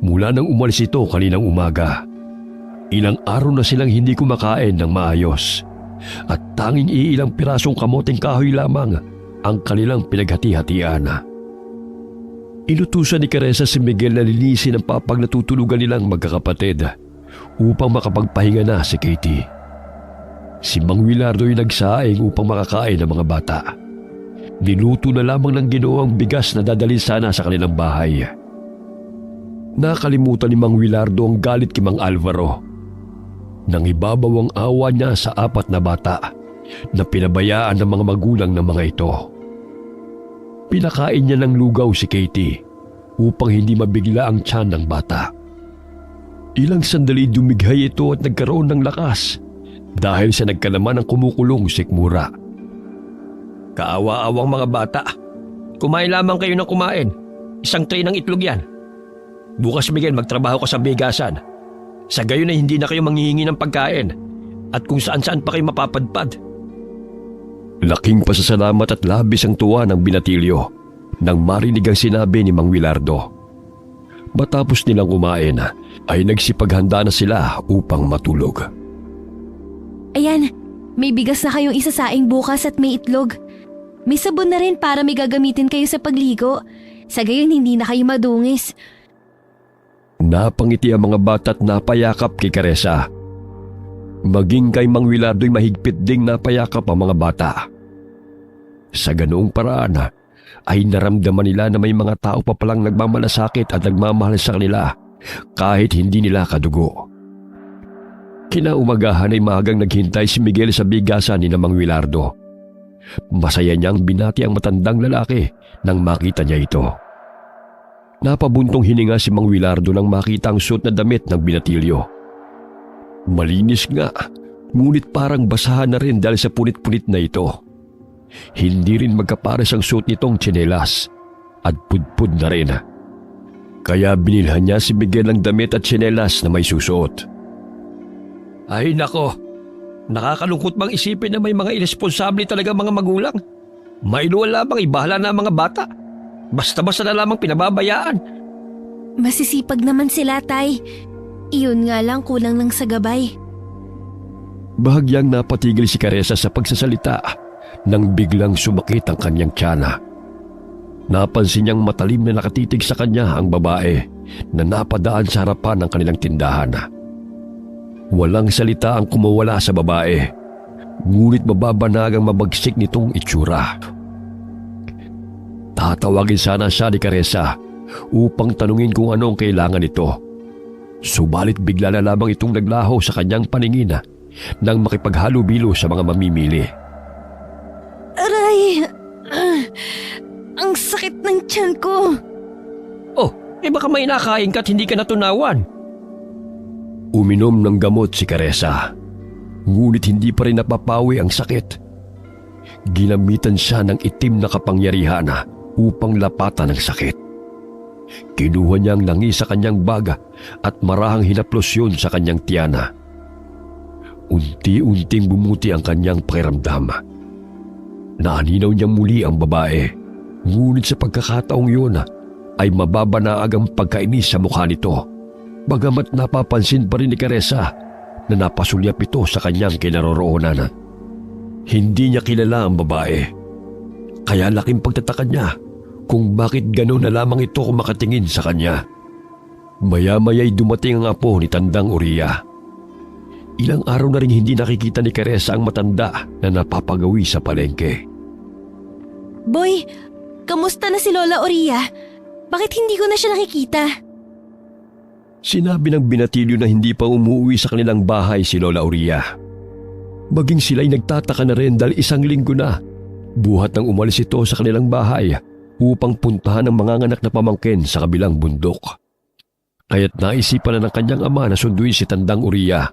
mula nang umalis ito kaninang umaga. Ilang araw na silang hindi kumakain ng maayos at tanging iilang pirasong kamoting kahoy lamang ang kanilang pinaghati-hatian. Inutusan ni Caressa si Miguel na linisin ang papag na tutulugan nilang magkakapatid upang makapagpahinga na si Katie. Si Mang Willardo ay nagsaing upang makakain ng mga bata. Niluto na lamang ng Ginoo ang bigas na dadalhin sana sa kanilang bahay. Nakalimutan ni Mang Willardo ang galit kay Mang Alvaro. Nang ibabaw ang awa niya sa 4 na bata na pinabayaan ng mga magulang ng mga ito. Pinakain niya ng lugaw si Katie upang hindi mabigla ang tiyan ng bata. Ilang sandali dumighay ito at nagkaroon ng lakas dahil sa nagkalaman ng kumukulong sikmura. Kaawa-awang mga bata. Kumain lamang kayo ng kumain. 1 tray ng itlog yan. Bukas, Miguel, magtrabaho ka sa bigasan. Sa gayon ay hindi na kayo manghihingi ng pagkain at kung saan-saan pa kayo mapapadpad. Laking pasasalamat at labis ang tuwa ng binatilyo nang marinig ang sinabi ni Mang Willardo. Matapos nilang kumain ay nagsipaghanda na sila upang matulog. Ayan, may bigas na kayong isasaing bukas at may itlog. May sabon na rin para may gagamitin kayo sa pagligo. Sa gayon hindi na kayo madungis. Napangiti ang mga bata at napayakap kay Caressa. Maging kay Mang Willardo'y mahigpit ding napayakap ang mga bata. Sa ganoong paraan ay naramdaman nila na may mga tao pa palang nagmamalasakit at nagmamahal sa kanila kahit hindi nila kadugo. Kinaumagahan ay maagang naghintay si Miguel sa bigasan ni Mang Willardo. Masaya niyang binati ang matandang lalaki nang makita niya ito. Napabuntong hininga si Mang Willardo nang makita ang suot na damit ng binatilyo. Malinis nga, ngunit parang basahan na rin dahil sa punit-punit na ito. Hindi rin magkapares ang suot nitong tsinelas at pudpud na rin. Kaya binilhan niya si Miguel ng damit at tsinelas na may susuot. Ay nako, nakakalungkot bang isipin na may mga irresponsable talaga mga magulang? Mailuwan lamang ibahala na ang mga bata. Basta-basta na lamang pinababayaan. Masisipag naman sila, tay. Iyon nga lang kulang lang sa gabay. Bahagyang napatigil si Caressa sa pagsasalita nang biglang sumakit ang kanyang tiyana. Napansin niyang matalim na nakatitig sa kanya ang babae na napadaan sa harapan ng kanilang tindahan. Walang salita ang kumawala sa babae, ngunit mababanagang mabagsik nitong itsura. Tatawagin sana siya ni Caressa upang tanungin kung ano ang kailangan nito. Subalit bigla na lamang itong naglaho sa kanyang paningin nang makipaghalubilo sa mga mamimili. Aray! Ang sakit ng tiyan ko. Oh, baka may nakain ka at hindi ka natunawan. Uminom ng gamot si Caressa, ngunit hindi pa rin napapawi ang sakit. Ginamitan siya ng itim na kapangyarihan upang lapatan ang sakit. Kinuha niya ang langi sa kanyang baga at marahang hinaplos yun sa kanyang tiyana. Unti-unting bumuti ang kanyang pakiramdam. Naaninaw niya muli ang babae, ngunit sa pagkakataong yun ay mababanaag ang pagkainis sa mukha nito, bagamat napapansin pa rin ni Caressa na napasulyap ito sa kanyang kinaroroonan. Hindi niya kilala ang babae, kaya laking pagtataka niya kung bakit gano'n na lamang ito kumakatingin sa kanya. Maya-maya'y dumating ang apo ni Tandang Uriya. Ilang araw na rin hindi nakikita ni Caressa ang matanda na napapagawi sa palengke. Boy, kamusta na si Lola Oria? Bakit hindi ko na siya nakikita? Sinabi ng binatilyo na hindi pa umuwi sa kanilang bahay si Lola Oria. Maging sila'y nagtataka na rin dahil 1 linggo na buhat nang umalis ito sa kanilang bahay upang puntahan ang manganganak na pamangkin sa kabilang bundok. Kaya't naisipan na ng kanyang ama na sunduin si Tandang Uriya.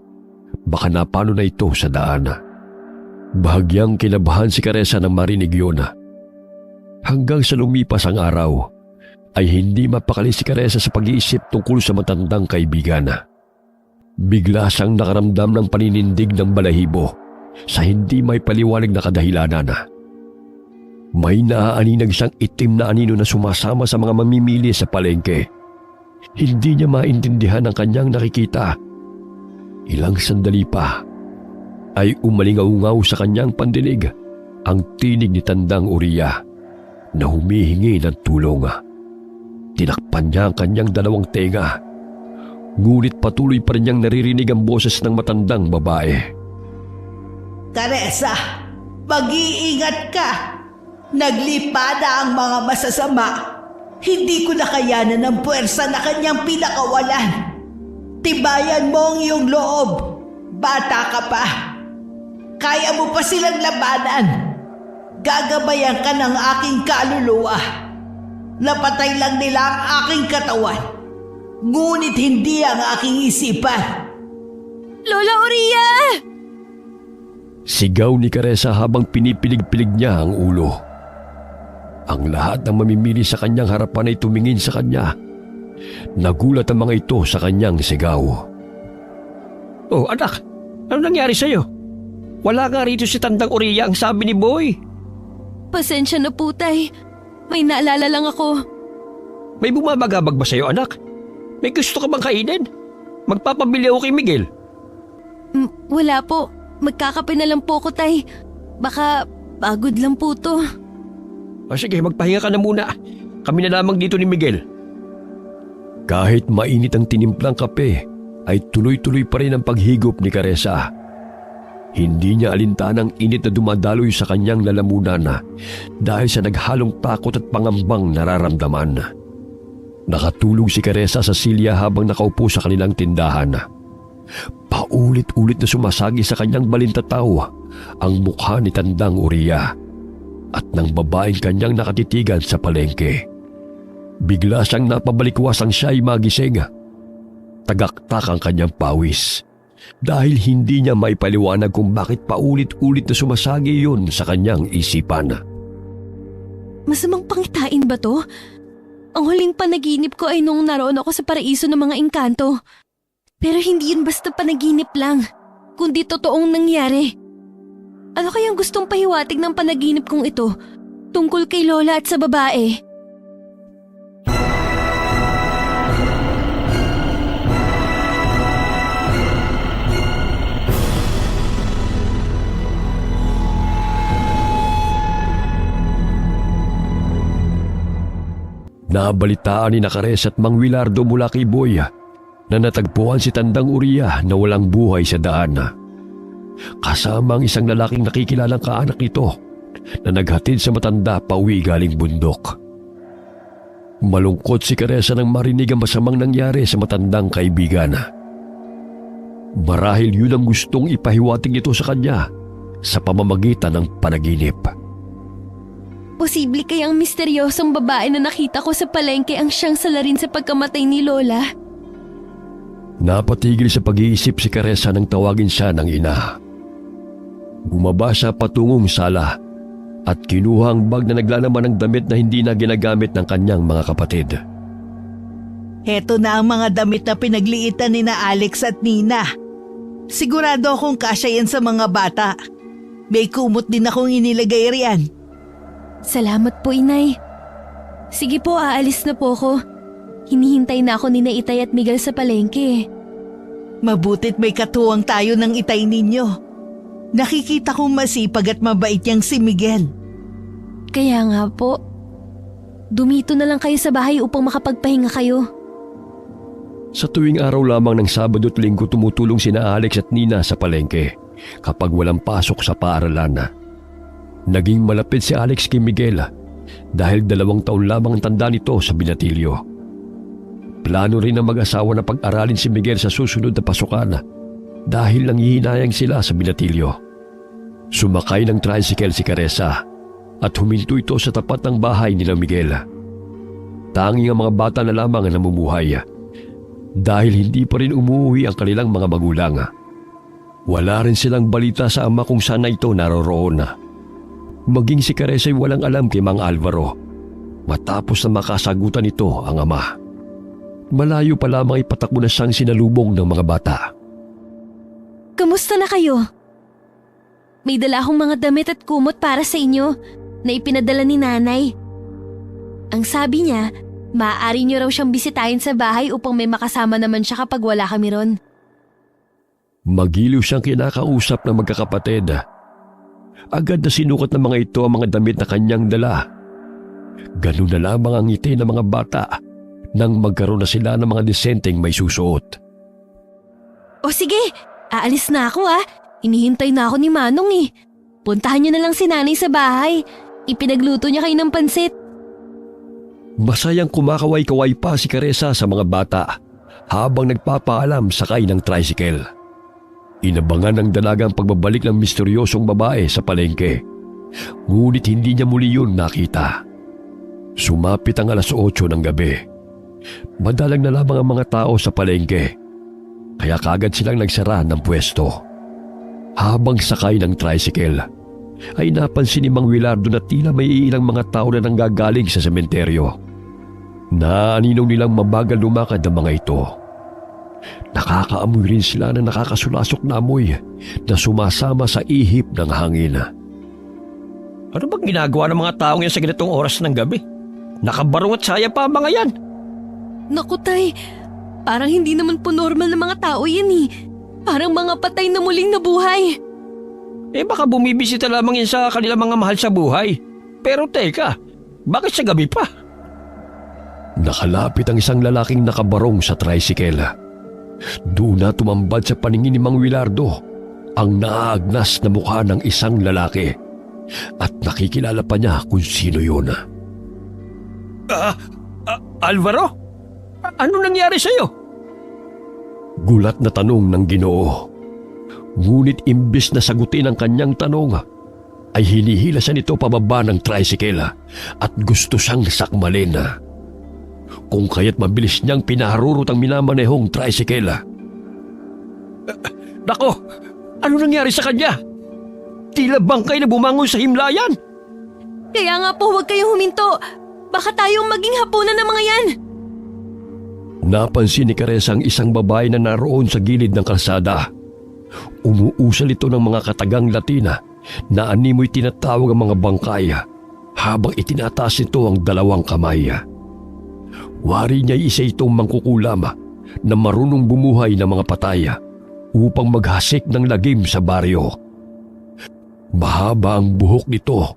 Baka napano na ito sa daan. Bahagyang kinabahan si Caressa nang marinig yun. Hanggang sa lumipas ang araw, ay hindi mapakali si Caressa sa pag-iisip tungkol sa matandang kaibigan. Bigla siyang nakaramdam ng paninindig ng balahibo sa hindi may paliwanag na kadahilanan. May naaaninag siyang itim na anino na sumasama sa mga mamimili sa palengke. Hindi niya maintindihan ang kanyang nakikita. Ilang sandali pa ay umalingaw-ngaw sa kanyang pandinig ang tinig ni Tandang Uriya na humihingi ng tulong. Tinakpan niya ang kanyang 2 tenga, ngunit patuloy pa rin niyang naririnig ang boses ng matandang babae. Caressa, mag-iingat ka. Naglipa na ang mga masasama. Hindi ko nakayanan ng puwersa na kanyang pinakawalan. Tibayan mo ang iyong loob. Bata ka pa. Kaya mo pa silang labanan. Gagabayan ka ng aking kaluluwa. Napatay lang nila ang aking katawan, ngunit hindi ang aking isipan. Lola Oria! Sigaw ni Caressa habang pinipilig-pilig niya ang ulo. Ang lahat ng mamimili sa kanyang harapan ay tumingin sa kanya. Nagulat ang mga ito sa kanyang sigaw. Oh, anak, ano nangyari sa'yo? Wala nga rito si Tandang Uriya ang sabi ni Boy. Pasensya na po, tay. May naalala lang ako. May bumabagabag ba sa'yo, anak? May gusto ka bang kainin? Magpapabili ako kay Miguel. Wala po. Magkakape na lang po ko, tay. Baka pagod lang po to. Sige, magpahinga ka na muna. Kami na lamang dito ni Miguel. Kahit mainit ang tinimplang kape, ay tuloy-tuloy pa rin ang paghigop ni Caressa. Hindi niya alintanang init na dumadaloy sa kanyang lalamunan dahil sa naghalong takot at pangambang nararamdaman. Nakatulog si Caressa sa silya habang nakaupo sa kanilang tindahan. Paulit-ulit na sumasagi sa kanyang balintataw ang mukha ni Tandang Uriya at ng babaeng kanyang nakatitigan sa palengke. Bigla siyang napabalikwas ang siya'y magising. Tagaktak ang kanyang pawis dahil hindi niya maipaliwanag kung bakit paulit-ulit na sumasagi yun sa kanyang isipan. Masamang pangitain ba to? Ang huling panaginip ko ay nung naroon ako sa paraiso ng mga engkanto. Pero hindi yun basta panaginip lang, kundi totoong nangyari. Ano kayang gustong pahiwatig ng panaginip kong ito tungkol kay Lola at sa babae? Nabalitaan ni Nakares at Mang Wilardo mula kay Boy na natagpuan si Tandang Uriah na walang buhay sa daan. Kasama ang isang lalaking nakikilalang kaanak nito na naghatid sa matanda pauwi galing bundok. Malungkot si Caressa nang marinig ang masamang nangyari sa matandang kaibigan. Marahil yun ang gustong ipahiwatig nito sa kanya sa pamamagitan ng panaginip. Posible kayang misteryosong babae na nakita ko sa palengke ang siyang salarin sa pagkamatay ni Lola? Napatigil sa pag-iisip si Caressa nang tawagin siya ng ina. Bumaba siya patungong sala at kinuha ang bag na naglalaman ng damit na hindi na ginagamit ng kanyang mga kapatid. Heto na ang mga damit na pinagliitan ni na Alex at Nina. Sigurado akong kasya yan sa mga bata. May kumot din akong inilagay riyan. Salamat po, Inay. Sige po, aalis na po ako. Hinihintay na ako ni na Itay at Miguel sa palengke. Mabutit may katuwang tayo ng Itay ninyo. Nakikita kong masipag at mabait niyang si Miguel. Kaya nga po. Dumito na lang kayo sa bahay upang makapagpahinga kayo. Sa tuwing araw lamang ng Sabado at Linggo tumutulong sina Alex at Nina sa palengke kapag walang pasok sa paaralan. Naging malapit si Alex kay Miguel dahil 2 taon lamang ang tanda nito sa binatilyo. Plano rin ng mag-asawa na pag-aralin si Miguel sa susunod na pasukan dahil nanghihinayang sila sa binatilyo. Sumakay ng tricycle si Caressa at huminto ito sa tapat ng bahay nila Miguel. Tanging ang mga bata na lamang ang namumuhay dahil hindi pa rin umuwi ang kanilang mga magulang. Wala rin silang balita sa ama kung saan na ito naroroon. Maging si Caressa ay walang alam kay Mang Alvaro matapos na makasagutan nito ang ama. Malayo pa lamang ipatakbo na siyang sinalubong ng mga bata. Kamusta na kayo? May dala akong mga damit at kumot para sa inyo na ipinadala ni Nanay. Ang sabi niya, maaari niyo raw siyang bisitahin sa bahay upang may makasama naman siya kapag wala kami ron. Magiliw siyang kinakausap ng magkakapatid. Agad na sinukat ng mga ito ang mga damit na kanyang dala. Ganun na lamang ang ngiti ng mga bata nang magkaroon na sila ng mga disenteng may susuot. O sige, aalis na ako Inihintay na ako ni Manong Puntahan niyo na lang si Nanay sa bahay. Ipinagluto niya kayo ng pansit. Masayang kumakaway-kaway pa si Caressa sa mga bata habang nagpapaalam sakay ng tricycle. Inabangan ng dalagang pagbabalik ng misteryosong babae sa palengke. Ngunit hindi niya muli yun nakita. Sumapit ang 8:00 ng gabi. Madalang na lamang ang mga tao sa palengke, kaya kagad silang nagsara ng pwesto. Habang sakay ng tricycle, ay napansin ni Mang Wilardo na tila may ilang mga tao na nanggagaling sa sementeryo. Naaninong nilang mabagal lumakad ang mga ito. Nakakaamoy rin sila na nakakasulasok na amoy na sumasama sa ihip ng hangin. Ano bang ginagawa ng mga taong yan sa ganitong oras ng gabi? Nakabarong at saya pa ang mga yan. Naku Tay, parang hindi naman po normal na mga tao yan Parang mga patay na muling nabuhay. Baka bumibisita lamang yan sa kanilang mga mahal sa buhay. Pero teka, bakit sa gabi pa? Nakalapit ang isang lalaking nakabarong sa tricycle. Doon na tumambad sa paningin ni Mang Wilardo ang naaagnas na mukha ng isang lalaki at nakikilala pa niya kung sino yun. Alvaro? Ano nangyari sa'yo? Gulat na tanong ng Ginoo. Ngunit imbis na sagutin ang kanyang tanong, ay hinihila siya nito pababa ng tricycle at gusto siyang sakmalin. Kung kaya't mabilis niyang pinaharurot ang minamanehong tricycle. Nako, ano nangyari sa kanya? Tila bangkay na bumangon sa himlayan. Kaya nga po huwag kayong huminto. Baka tayong maging hapunan ng mga yan. Napansin ni Caressa ang isang babae na naroon sa gilid ng kalsada. Umuusal ito ng mga katagang Latina na animoy tinatawag ang mga bangkay habang itinataas nito ang 2 kamay. Wari niya isa itong mangkukulam na marunong bumuhay ng mga patay upang maghasik ng lagim sa baryo. Mahaba ang buhok nito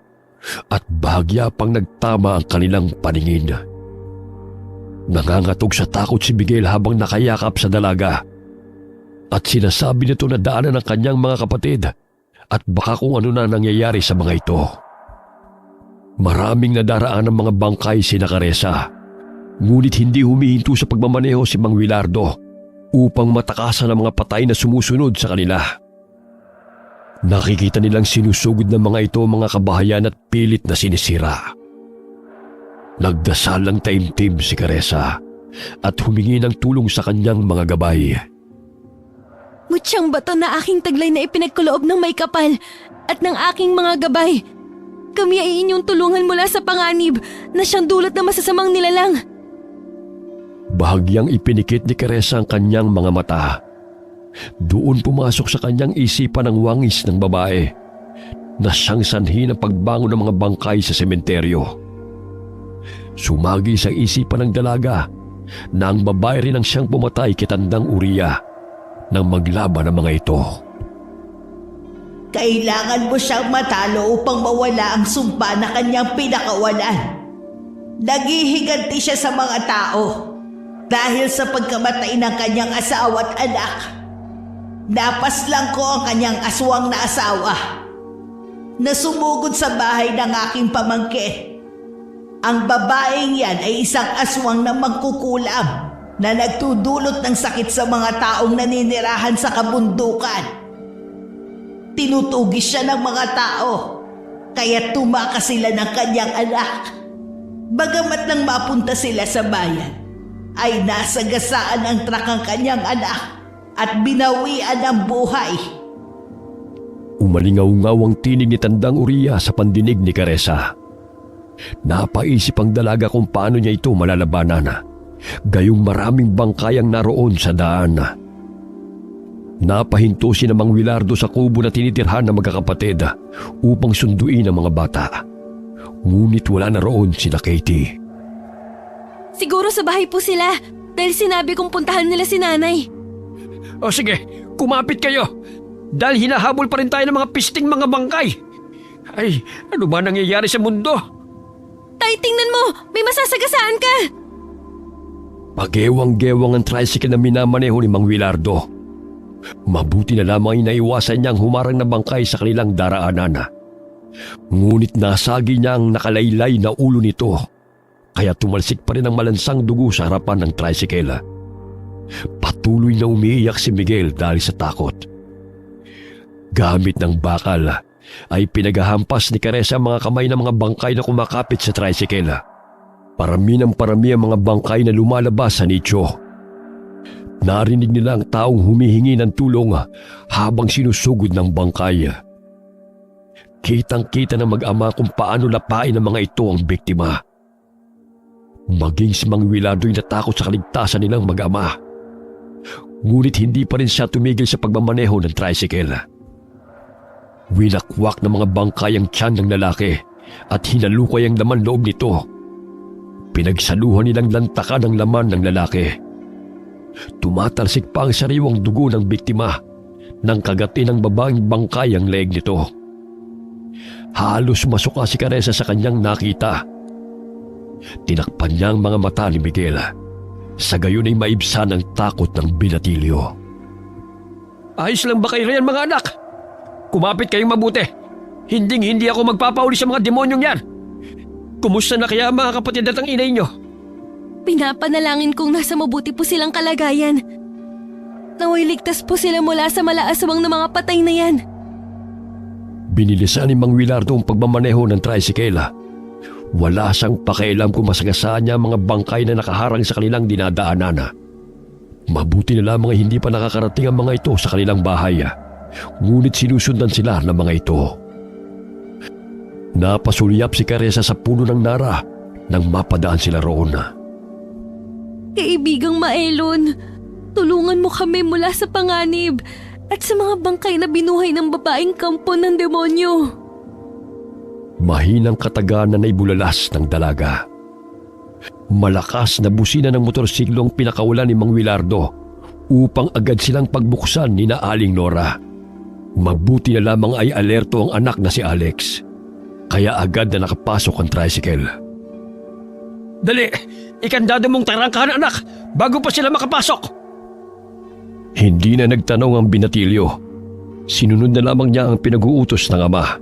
at bahagya pang nagtama ang kanilang paningin. Nangangatog sa takot si Miguel habang nakayakap sa dalaga. At sinasabi nito na daanan ng kanyang mga kapatid at baka kung ano na nangyayari sa mga ito. Maraming nadaraan ng mga bangkay sina Caressa, ngunit hindi humihinto sa pagmamaneho si Mang Willardo upang matakasan ang mga patay na sumusunod sa kanila. Nakikita nilang sinusugod ng mga ito mga kabahayan at pilit na sinisira. Nagdasal ng taimtim si Caressa at humingi ng tulong sa kanyang mga gabay. Mutyang bato na aking taglay na ipinagkuloob ng may kapal at ng aking mga gabay. Kami ay inyong tulungan mula sa panganib na siyang dulot na masasamang nilalang. Bahagyang ipinikit ni Caressa ang kanyang mga mata. Doon pumasok sa kanyang isipan ang wangis ng babae na siyang sanhi ng pagbangon ng mga bangkay sa sementeryo. Sumagi sa isipan ng dalaga na ang babae rin ang siyang pumatay kay Tandang Uriya nang maglaban ng mga ito. Kailangan mo siyang matalo upang mawala ang sumpa na kanyang pinakawalan. Naghihiganti siya sa mga tao dahil sa pagkamatay ng kanyang asawa at anak. Napaslang ko ang kanyang aswang na asawa na sumugod sa bahay ng aking pamangkin. Ang babaeng yan ay isang aswang na magkukulam na nagtudulot ng sakit sa mga taong naninirahan sa kabundukan. Tinutugis siya ng mga tao, kaya tumakas sila ng kanyang anak. Bagamat nang mapunta sila sa bayan, ay nasagasaan ang trak ang kanyang anak at binawian ng buhay. Umalingaw-ngaw ang tinig ni Tandang Uriya sa pandinig ni Caressa. Napaisip ang dalaga kung paano niya ito malalabanan. Gayong maraming bangkay ang naroon sa daan. Napahinto si Mang Willardo sa kubo na tinitirhan ng magkakapatid upang sunduin ang mga bata. Ngunit wala na roon sina Katie. Siguro sa bahay po sila dahil sinabi kong puntahan nila si nanay. O sige, kumapit kayo. Dahil hinahabol pa rin tayo ng mga pisting mga bangkay. Ay, ano ba nangyayari sa mundo? Tay, tingnan mo! May masasagasaan ka! Pagewang-gewang ang tricycle na minamaneho ni Mang Willardo. Mabuti na lamang ay naiwasan niyang humarang na bangkay sa kanilang daraanan. Ngunit nasagi niya ang nakalaylay na ulo nito, kaya tumalsik pa rin ang malansang dugo sa harapan ng tricycle. Patuloy na umiiyak si Miguel dahil sa takot. Gamit ng bakal ay pinaghahampas ni Caressa ang mga kamay ng mga bangkay na kumakapit sa tricycle. Parami ng parami ang mga bangkay na lumalabas sa nicho. Narinig nila ang taong humihingi ng tulong habang sinusugod ng bangkay. Kitang-kita ng mag-ama kung paano lapain ng mga ito ang biktima. Maging si Mang Willardo ay natakot sa kaligtasan nilang mag-ama. Ngunit hindi pa rin siya tumigil sa pagmamaneho ng tricycle. Winakwak ng mga bangkay ang tiyan ng lalaki at hinalukay ang laman loob nito. Pinagsaluhan nilang lantakan ang laman ng lalaki. Tumatalsik pa ang sariwang dugo ng biktima nang kagatin ng babaeng bangkay ang leeg nito. Halos masuka si Caressa sa kanyang nakita. Tinakpan niya ang mga mata ni Miguel. Sa gayon ay maibsan ang takot ng binatilyo. Ayos lang ba kayo riyan mga anak? Kumapit kayong mabuti. Hindi ako magpapauli sa mga demonyong yan. Kumusta na kaya mga kapatid at ang inay nyo? Pinapanalangin kong nasa mabuti po silang kalagayan. Naway ligtas po sila mula sa malaaswang na mga patay na yan. Binilisan ni Mang Willardo ang pagmamaneho ng tricycle. Wala siyang pakialam kung masagasaan niya ang mga bangkay na nakaharang sa kanilang dinadaanan. Mabuti na lamang ay hindi pa nakakarating ang mga ito sa kanilang bahay. Ngunit sinusundan sila ng mga ito. Napasulyap si Caressa sa puno ng nara nang mapadaan sila roon. Kaibigang Maelon, tulungan mo kami mula sa panganib at sa mga bangkay na binuhay ng babaeng kampo ng demonyo. Mahinang kataganan na ibulalas ng dalaga. Malakas na busina ng motorsiklo ang pinakawalan ni Mang Willardo upang agad silang pagbuksan ni na Aling Nora. Mabuti na lamang ay alerto ang anak na si Alex, kaya agad na nakapasok ang tricycle. Dali, ikandado mong tarangkahan anak bago pa sila makapasok. Hindi na nagtanong ang binatilyo. Sinunod na lamang niya ang pinag-uutos ng ama.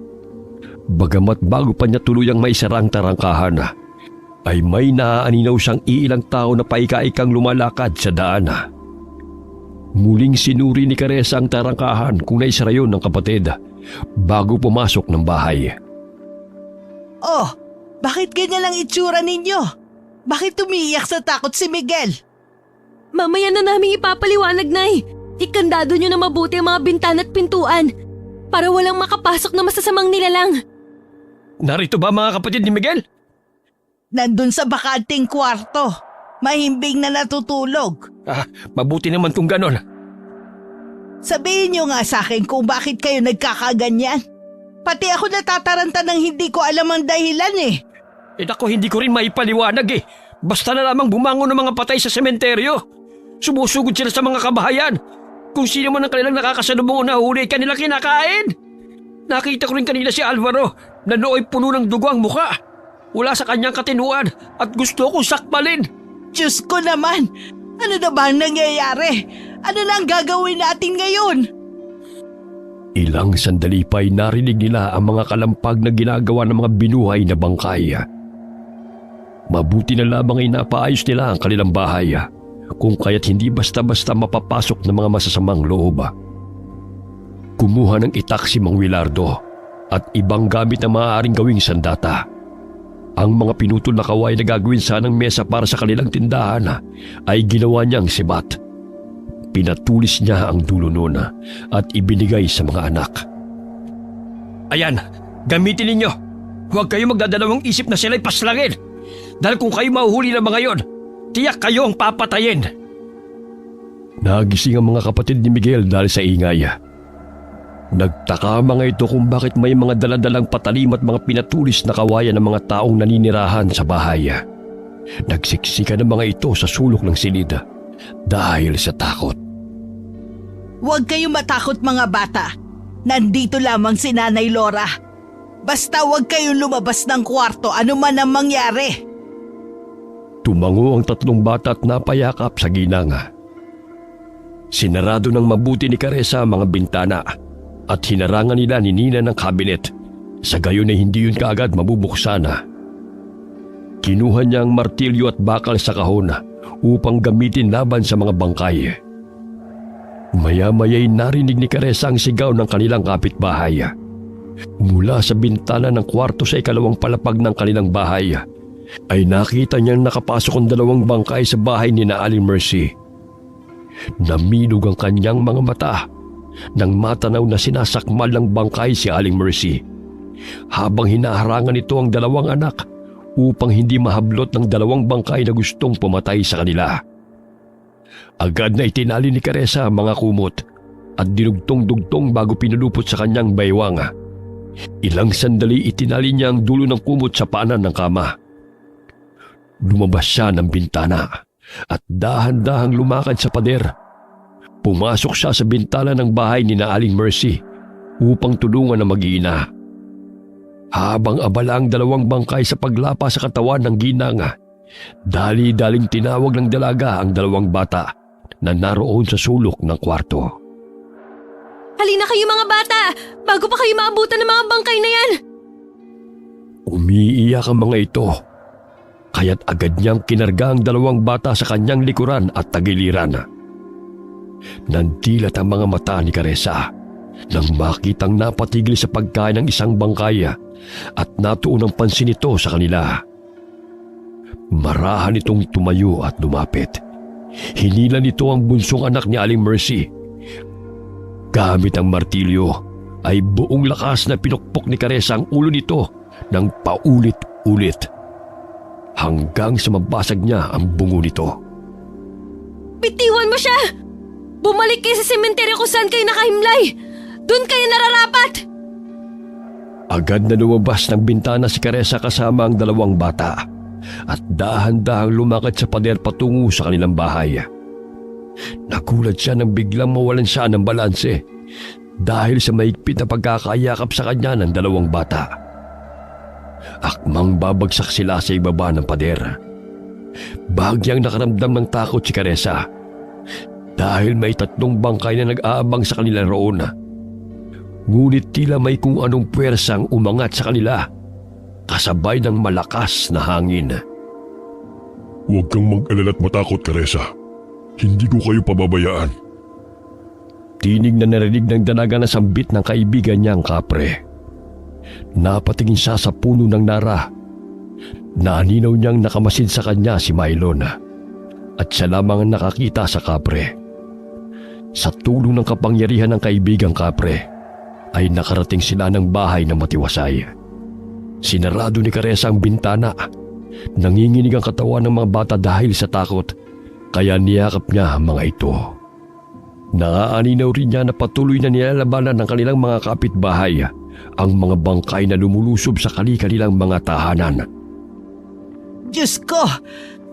Bagamat bago pa niya tuluyang maisarang tarangkahan, ay may naaaninaw siyang iilang tao na paika-ikang lumalakad sa daan. Muling sinuri ni Caressa ang tarangkahan kung naisara yun ng kapatid bago pumasok ng bahay. Oh, bakit ganyan ang itsura ninyo? Bakit umiiyak sa takot si Miguel? Mamaya na namin ipapaliwanag, Nay. Ikandado nyo na mabuti ang mga bintana at pintuan para walang makapasok na masasamang nilalang. Narito ba mga kapatid ni Miguel? Nandun sa bakanting kwarto. Mahimbing na natutulog. Mabuti naman kung ganon. Sabihin nyo nga sa akin kung bakit kayo nagkakaganyan. Pati ako natataranta ng hindi ko alam ang dahilan eh. Ako hindi ko rin maipaliwanag eh. Basta na lamang bumangon ng mga patay sa sementeryo. Sumusugod sila sa mga kabahayan. Kung sino man ang kanilang nakakasalubong o nahuli, kanila kinakain. Nakita ko rin kanina si Alvaro na nooy puno ng dugo ang muka. Wala sa kanyang katinuan at gusto kong sakbalin. Diyos ko naman! Ano na ba ang nangyayari? Ano na ang gagawin natin ngayon? Ilang sandali pa'y narinig nila ang mga kalampag na ginagawa ng mga binuhay na bangkay. Mabuti na lamang ay napaayos nila ang kanilang bahay kung kaya't hindi basta-basta mapapasok ng mga masasamang loob. Kumuha ng itak si Mang Wilardo at ibang gamit na maaaring gawing sandata. Ang mga pinutol na kaway na gagawin sanang mesa para sa kanilang tindahan ay ginawa niyang sibat. Pinatulis niya ang dulo noon at ibinigay sa mga anak. Ayan, gamitin ninyo. Huwag kayo magdadalawang isip na sila'y paslangin. Dahil kung kayo mahuhuli ng mga yon, tiyak kayo ang papatayin. Nagising ang mga kapatid ni Miguel dahil sa ingay. Nagtaka mga ito kung bakit may mga daladalang patalim at mga pinatulis na kawayan ng mga taong naninirahan sa bahay. Nagsiksika ng mga ito sa sulok ng silid dahil sa takot. Huwag kayong matakot mga bata. Nandito lamang si Nanay Laura. Basta huwag kayong lumabas ng kwarto ano man ang mangyari. Tumango ang tatlong bata at napayakap sa ginang. Sinarado ng mabuti ni Caressa ang mga bintana at hinarangan nila ni Nina ng kabinet sa gayon na hindi yun kaagad mabubuksan. Kinuha niya ang martilyo at bakal sa kahon upang gamitin laban sa mga bangkay. Maya-maya'y narinig ni Caressa ang sigaw ng kanilang kapitbahay. Mula sa bintana ng kwarto sa ikalawang palapag ng kanilang bahay ay nakita niyang nakapasok ang dalawang bangkay sa bahay ni na Aling Mercy. Namilog ang kanyang mga mata nang matanaw na sinasakmal ng bangkay si Aling Mercy habang hinaharangan nito ang dalawang anak upang hindi mahablot ng dalawang bangkay na gustong pumatay sa kanila. Agad na itinali ni Caressa ang mga kumot at dinugtong-dugtong bago pinulupot sa kanyang baywang. Ilang sandali itinali niya ang dulo ng kumot sa paanan ng kama. Lumabas siya ng bintana at dahan-dahang lumakad sa pader. Pumasok siya sa bintana ng bahay ni na Aling Mercy upang tulungan ang mag-iina. Habang abala ang dalawang bangkay sa paglapa sa katawan ng ginang, dali-daling tinawag ng dalaga ang dalawang bata na naroon sa sulok ng kwarto. Halina kayo mga bata! Bago pa kayo maabutan ng mga bangkay na yan! Umiiyak ang mga ito, kaya't agad niyang kinarga ang dalawang bata sa kanyang likuran at tagiliran. Nandilat ang mga mata ni Caressa nang makitang napatigil sa pagkain ng isang bangkay at natuon ang pansin nito sa kanila. Marahan itong tumayo at lumapit. Hinila nito ang bunsong anak ni Aling Mercy. Gamit ang martilyo ay buong lakas na pinukpok ni Caressa ang ulo nito ng paulit-ulit hanggang sa mabasag niya ang bungo nito. Bitiwan mo siya! Bumalik kayo sa sementeryo kung saan kayo nakahimlay! Doon kayo nararapat! Agad na lumabas ng bintana si Caressa kasama ang dalawang bata at dahan-dahang lumakad sa pader patungo sa kanilang bahay. Nagulat siya nang biglang mawalan siya ng balanse dahil sa mahigpit na pagkakayakap sa kanya ng dalawang bata. Akmang babagsak sila sa ibaba ng pader Bahagyang nakaramdam ng takot si Caressa dahil may 3 bangkay na nag-aabang sa kanila roon. Ngunit tila may kung anong puwersang umangat sa kanila kasabay ng malakas na hangin. Huwag kang mag-alala at matakot, Caressa. Hindi ko kayo pababayaan. Tinig na narinig ng dalaga na sambit ng kaibigan niyang kapre. Napatingin siya sa puno ng nara. Naaninaw niyang nakamasid sa kanya si Mylon at siya lamang ang nakakita sa kapre. Sa tulong ng kapangyarihan ng kaibigang kapre ay nakarating sila ng bahay na matiwasay. Sinarado ni Caressa ang bintana. Nanginginig ang katawan ng mga bata dahil sa takot, kaya niyakap niya ang mga ito. Naaaninaw rin niya na patuloy na nilalabanan ng kanilang mga kapitbahay ang mga bangkay na lumulusob sa kanilang mga tahanan. Diyos ko,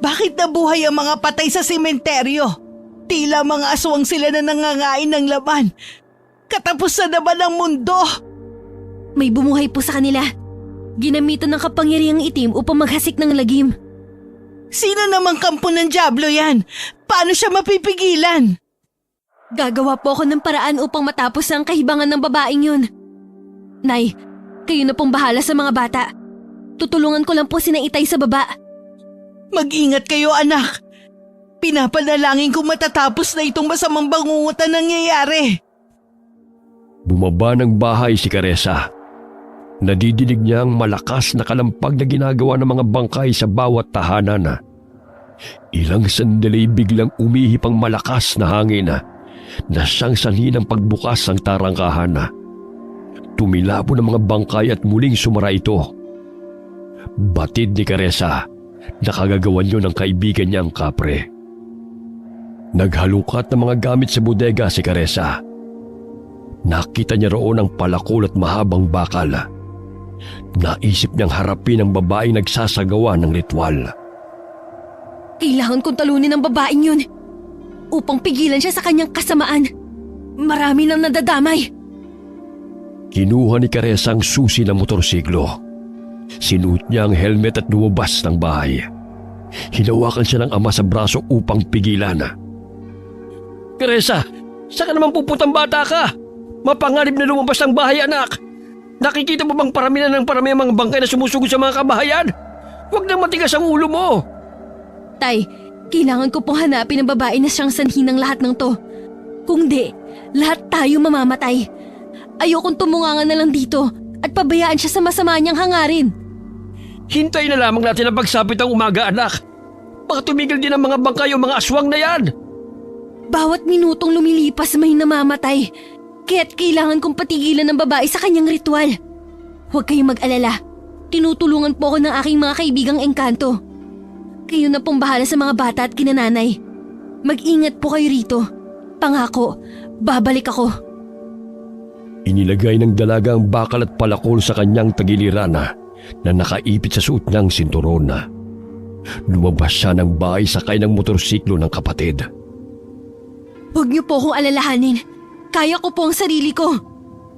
bakit nabuhay ang mga patay sa sementeryo? Tila mga aswang sila na nangangain ng laman. Katapusan na ba ng mundo? May bumuhay po sa kanila. Ginamitan ng kapangyarihang itim upang maghasik ng lagim. Sino namang kampo ng dyablo yan? Paano siya mapipigilan? Gagawa po ako ng paraan upang matapos ang kahibangan ng babaeng yun. Nay, kayo na pong bahala sa mga bata. Tutulungan ko lang po sina Itay sa baba. Mag-ingat kayo, anak. Pinapanalangin kong matatapos na itong masamang bangungutan nangyayari. Bumaba ng bahay si Caressa. Nadidinig niya ang malakas na kalampag na ginagawa ng mga bangkay sa bawat tahanan. Ilang sandali biglang umihip ang malakas na hangin na siyang sanhi ng pagbukas ng tarangkahan. Tumilabo ng mga bangkay at muling sumara ito. Batid ni Caressa na kagagawan yun ng kaibigan niyang kapre. Naghalungkat ng mga gamit sa bodega si Caressa. Nakita niya roon ang palakol at mahabang bakal. Naisip niyang harapin ang babaeng nagsasagawa ng ritual. Kailangan kong talunin ang babaeng yun upang pigilan siya sa kanyang kasamaan. Marami nang nadadamay. Kinuha ni Caressa ang susi ng motorsiklo. Sinuot niya ang helmet at lumabas ng bahay. Hinawakan siya ng ama sa braso upang pigilan. Caressa, saan ka naman puputang bata ka? Mapanganib na lumabas ng bahay, anak. Nakikita mo bang parami na ng parami ang mga bangkay na sumusugod sa mga kabahayan? Huwag nang matigas ang ulo mo. Tay, kailangan ko pong hanapin ang babae na siyang sanhi ng lahat ng to. Kung di, lahat tayo mamamatay. Ayokong tumungangan na lang dito at pabayaan siya sa masama niyang hangarin. Hintay na lamang natin ang pagsapit ng umaga, anak. Baka tumigil din ang mga bangkay o mga aswang na yan. Bawat minutong lumilipas may namamatay. Kaya't kailangan kong patigilan ng babae sa kanyang ritual. Huwag kayong mag-alala. Tinutulungan po ako ng aking mga kaibigang engkanto. Kayo na pong bahala sa mga bata at kinananay. Mag-ingat po kayo rito. Pangako, babalik ako. Inilagay ng dalaga ang bakal at palakol sa kanyang tagiliran na nakaipit sa suot niyang sinturon. Lumabas siya ng bahay sakay ng motorsiklo ng kapatid. Huwag niyo po akong alalahanin. Kaya ko po ang sarili ko.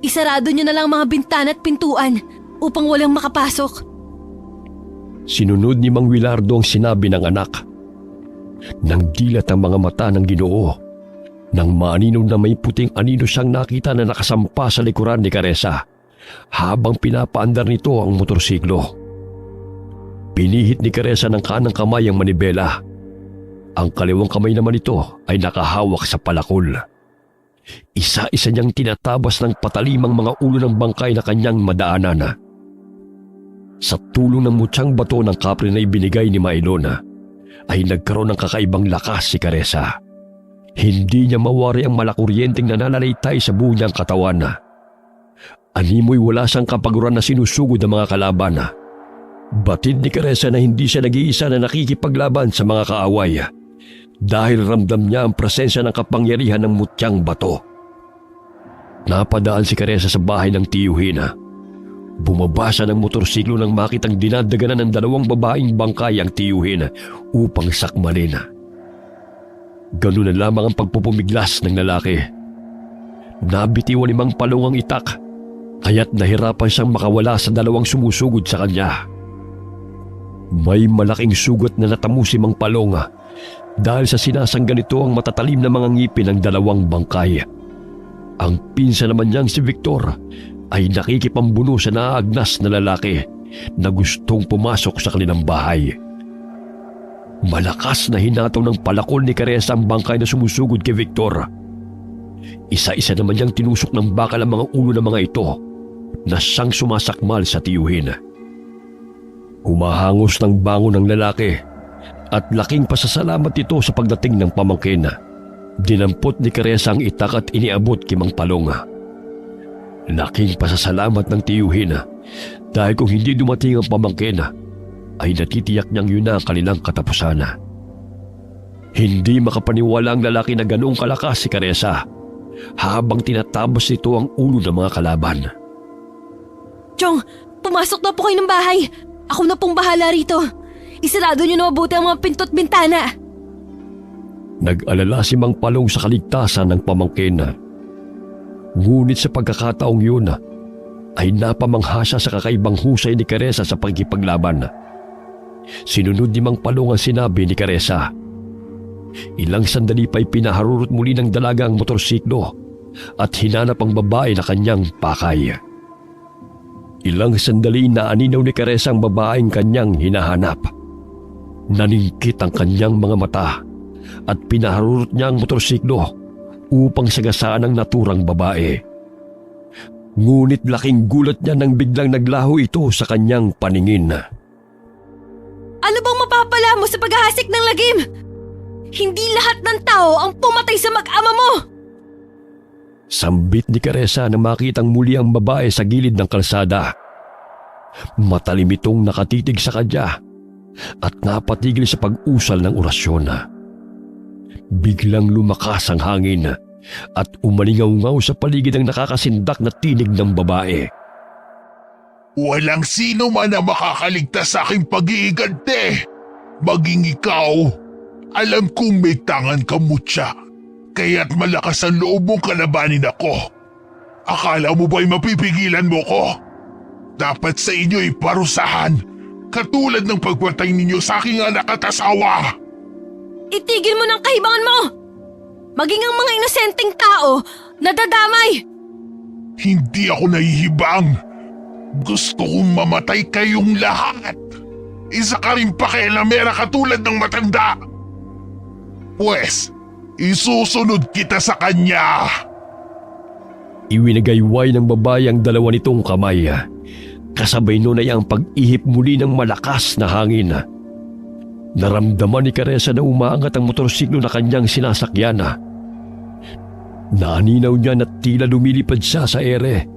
Isarado niyo na lang mga bintana at pintuan upang walang makapasok. Sinunod ni Mang Wilardo ang sinabi ng anak. Nang dilat ang mga mata ng Ginoo, nang maaninaw na may puting anino siyang nakita na nakasampa sa likuran ni Caressa habang pinapaandar nito ang motorsiklo. Pinihit ni Caressa ng kanang kamay ang manibela. Ang kaliwang kamay naman nito ay nakahawak sa palakol. Isa-isa niyang tinatabas ng patalimang mga ulo ng bangkay na kanyang madaanan. Sa tulong ng mutyang bato ng kapre na ibinigay ni Mylon, ay nagkaroon ng kakaibang lakas si Caressa. Hindi niya mawari ang malakuryenteng nananalaytay sa buo niyang katawan. Animoy wala siyang kapaguran na sinusugod ng mga kalaban. Batid ni Caressa na hindi siya nag-iisa na nakikipaglaban sa mga kaaway dahil ramdam niya ang presensya ng kapangyarihan ng mutyang bato. Napadaan si Caressa sa bahay ng tiyuhin. Bumaba siya ng motorsiklo nang makitang dinadaganan ng 2 babaeng bangkay ang tiyuhin upang sakmalin. Ganun na lamang ang pagpupumiglas ng lalaki. Nabitiwan ni Mang Palong ang itak, kaya't nahirapan siyang makawala sa 2 sumusugod sa kanya. May malaking sugat na natamo si Mang Palong dahil sa sinasangga nito ang matatalim na mga ngipin ng dalawang bangkay. Ang pinsan naman niyang si Victor ay nakikipambuno sa naagnas na lalaki na gustong pumasok sa kanilang bahay. Malakas na hinataw ng palakol ni Caressa ang bangkay na sumusugod kay Victor. Isa-isa naman niyang tinusok ng bakal ang mga ulo ng mga ito na siyang sumasakmal sa tiyuhin. Humahangos ng bangon ng lalaki at laking pasasalamat ito sa pagdating ng pamangkin. Dinampot ni Caressa ang itak at iniabot kay Mang Palong. Laking pasasalamat ng tiyuhin dahil kung hindi dumating ang pamangkin ay natitiyak niyang yun na ang kanilang katapusan. Hindi makapaniwala ang lalaki na ganoong kalakas si Caressa habang tinatabas nito ang ulo ng mga kalaban. Chong, pumasok na po kayo ng bahay. Ako na pong bahala rito. Isarado niyo na mabuti ang mga pinto't bintana. Nag-alala si Mang Palong sa kaligtasan ng pamangkin. Ngunit sa pagkakataong yun ay napamangha siya sa kakaibang husay ni Caressa sa pagkipaglaban. Sinunod ni Mang Palong ang sinabi ni Caressa. Ilang sandali pa'y pinaharurot muli ng dalaga ang motorsiklo at hinanap ang babae na kanyang pakay. Ilang sandali na aninaw ni Caressa ang babaeng kanyang hinahanap. Naningkit ang kanyang mga mata at pinaharurot niya ang motorsiklo upang sagasaan ang naturang babae. Ngunit laking gulat niya nang biglang naglaho ito sa kanyang paningin. Ano bang mapapala mo sa paghahasik ng lagim? Hindi lahat ng tao ang pumatay sa mag-ama mo! Sambit ni Caressa nang makitang muli ang babae sa gilid ng kalsada. Matalim itong nakatitig sa kanya at napatigil sa pag-usal ng orasyon. Biglang lumakas ang hangin at umalingaw-ngaw sa paligid ang nakakasindak na tinig ng babae. Walang sino man na makakaligtas sa aking pag-iigante. Maging ikaw, alam kong may tangan ka, mutya. Kaya't malakas ang loob mong kalabanin ako. Akala mo ba'y mapipigilan mo ko? Dapat sa inyo'y parusahan, katulad ng pagpatay ninyo sa aking anak at asawa. Itigil mo ng kahibangan mo! Maging ang mga inosenteng tao, nadadamay! Hindi ako nahihibang. Gusto kong mamatay kayong lahat. Isa ka rin pakialamera katulad ng matanda. Pwes, isusunod kita sa kanya. Iwinagayway ng babae ang dalawa nitong kamay. Kasabay nun ay ang pag-ihip muli ng malakas na hangin. Naramdaman ni Caressa na umaangat ang motorsiklo na kanyang sinasakyan. Naninaw niya na tila lumilipad siya sa ere.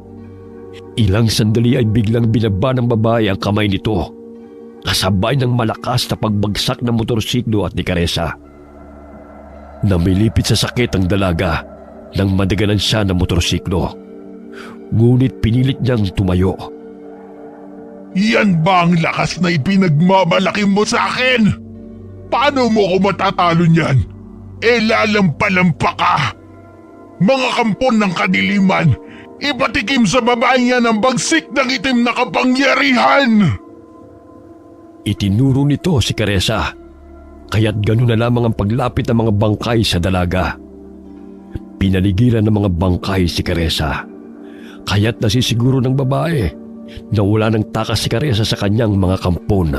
Ilang sandali ay biglang binaba ng babae ang kamay nito, kasabay ng malakas na pagbagsak ng motorsiklo at ni Caressa. Namilipit sa sakit ang dalaga nang madaganan siya ng motorsiklo. Ngunit pinilit niyang tumayo. Yan ba ang lakas na ipinagmamalaki mo sa akin? Paano mo ko matatalo niyan? Lalampalampa ka! Mga kampon ng kadiliman, ipatikim sa babaeng yan ang bagsik ng itim na kapangyarihan! Itinuro nito si Caressa, kaya't gano'n na lamang ang paglapit ng mga bangkay sa dalaga. Pinaligiran ng mga bangkay si Caressa, kaya't nasisiguro ng babae na wala nang takas si Caressa sa kanyang mga kampon.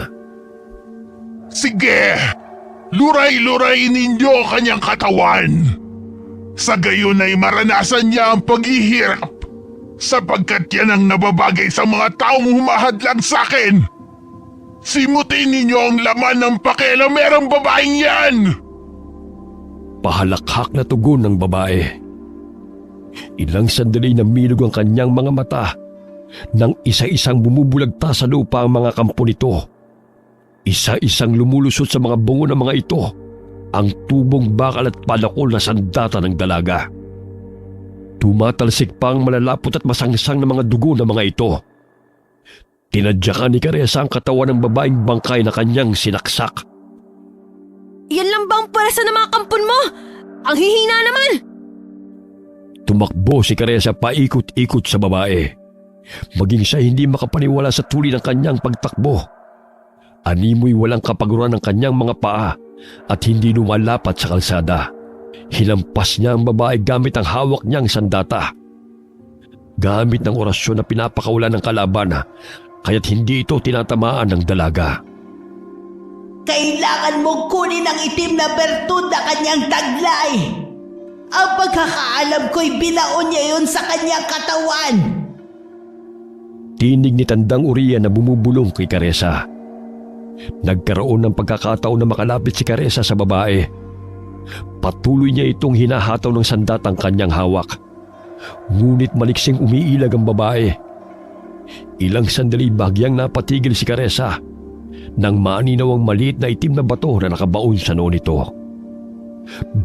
Sige! Luray-lurayin ninyo ang kanyang katawan! Sa gayon ay maranasan niya ang paghihirap sapagkat yan ang nababagay sa mga taong humahadlang sa akin. Simutin ninyo ang laman ng pakialamerang babaeng yan! Pahalakhak na tugon ng babae. Ilang sandali na milog ang kanyang mga mata nang isa-isang bumubulagta sa lupa ang mga kampo nito. Isa-isang lumulusot sa mga bungo ng mga ito ang tubong bakal at palakol na sandata ng dalaga. Tumatalsik pa ang malalapot at masangsang na mga dugo ng mga ito. Tinadyakan ni Caressa ang katawan ng babaeng bangkay na kanyang sinaksak. Yan lang ba ang pwersa ng mga kampon mo? Ang hihina naman! Tumakbo si Caressa paikot-ikot sa babae. Maging siya hindi makapaniwala sa tuloy ng kanyang pagtakbo. Animoy walang kapaguran ng kanyang mga paa at hindi lumalapat sa kalsada. Hinampas niya ang babae gamit ang hawak niyang sandata. Gamit ng orasyon na pinapakawalan ng kalaban, kaya't hindi ito tinatamaan ng dalaga. Kailangan mong kunin ang itim na bertud na kanyang taglay. Ang pagkakaalam ko'y binaon niya yun sa kanyang katawan. Tinig ni Tandang Uriya na bumubulong kay Caressa. Nagkaroon ng pagkakataon na makalapit si Caressa sa babae. Patuloy niya itong hinahataw ng sandatang kanyang hawak. Ngunit maliksing umiilag ang babae. Ilang sandali bagyang napatigil si Caressa nang maninaw ang maliit na itim na bato na nakabaon sa noo nito.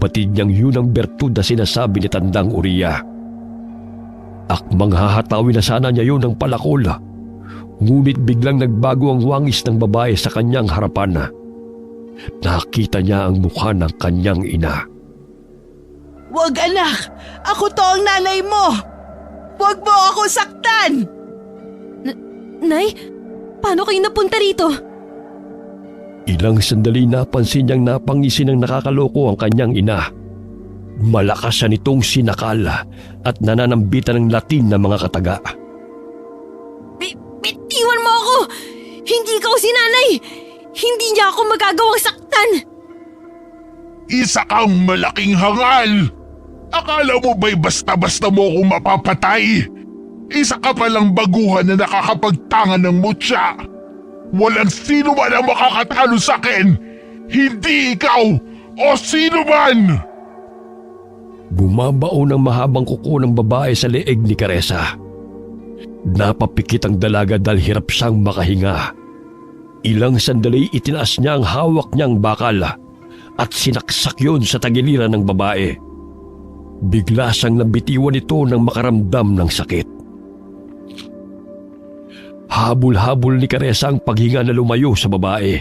Batid niyang yun ang bertud na sinasabi ni Tandang Uriya. Akmang hahatawin na sana niya yun ng palakol. Ngunit biglang nagbago ang wangis ng babae sa kanyang harapan. Nakita niya ang mukha ng kanyang ina. Wag anak, ako to ang nanay mo. Wag mo ako saktan. Nay, paano kayo napunta rito? Ilang sandali napansin niyang napangisi ng nakakaloko ang kanyang ina. Malakas siya nitong sinakal at nananambitan ng latin na mga kataga. Bitiwan mo ako! Hindi ikaw si nanay! Hindi niya ako magagawang saktan! Isa kang malaking hangal! Akala mo ba'y basta-basta mo akong mapapatay? Isa ka palang baguhan na nakakapagtangan ng mutya. Walang sino man ang makakatalo sa akin! Hindi ikaw o sino man! Bumabao ng mahabang kuko ng babae sa leeg ni Caressa. Napapikit ang dalaga dahil hirap siyang makahinga. Ilang sandali itinaas niya ang hawak niyang bakal at sinaksak yun sa tagiliran ng babae. Bigla siyang nabitiwan ito nang makaramdam ng sakit. Habol-habol ni Caressa ang paghinga na lumayo sa babae.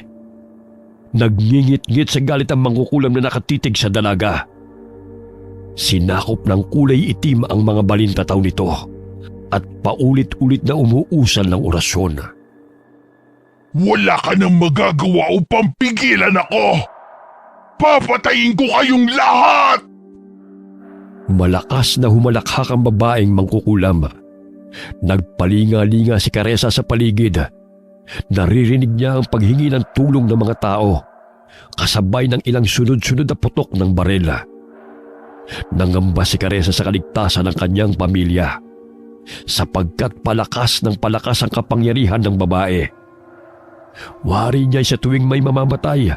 Nagngingit-ngit sa galit ang mangkukulam na nakatitig sa dalaga. Sinakop ng kulay itim ang mga balintataw nito at paulit-ulit na umuusal ng orasyon. Wala ka nang magagawa upang pigilan ako! Papatayin ko kayong lahat! Malakas na humalakhak ang babaeng mangkukulam. Nagpalinga-linga si Caressa sa paligid. Naririnig niya ang paghingi ng tulong ng mga tao, kasabay ng ilang sunod-sunod na putok ng barela. Nangamba si Caressa sa kaligtasan ng kanyang pamilya, sapagkat palakas ng palakas ang kapangyarihan ng babae. Wari niya sa tuwing may mamamatay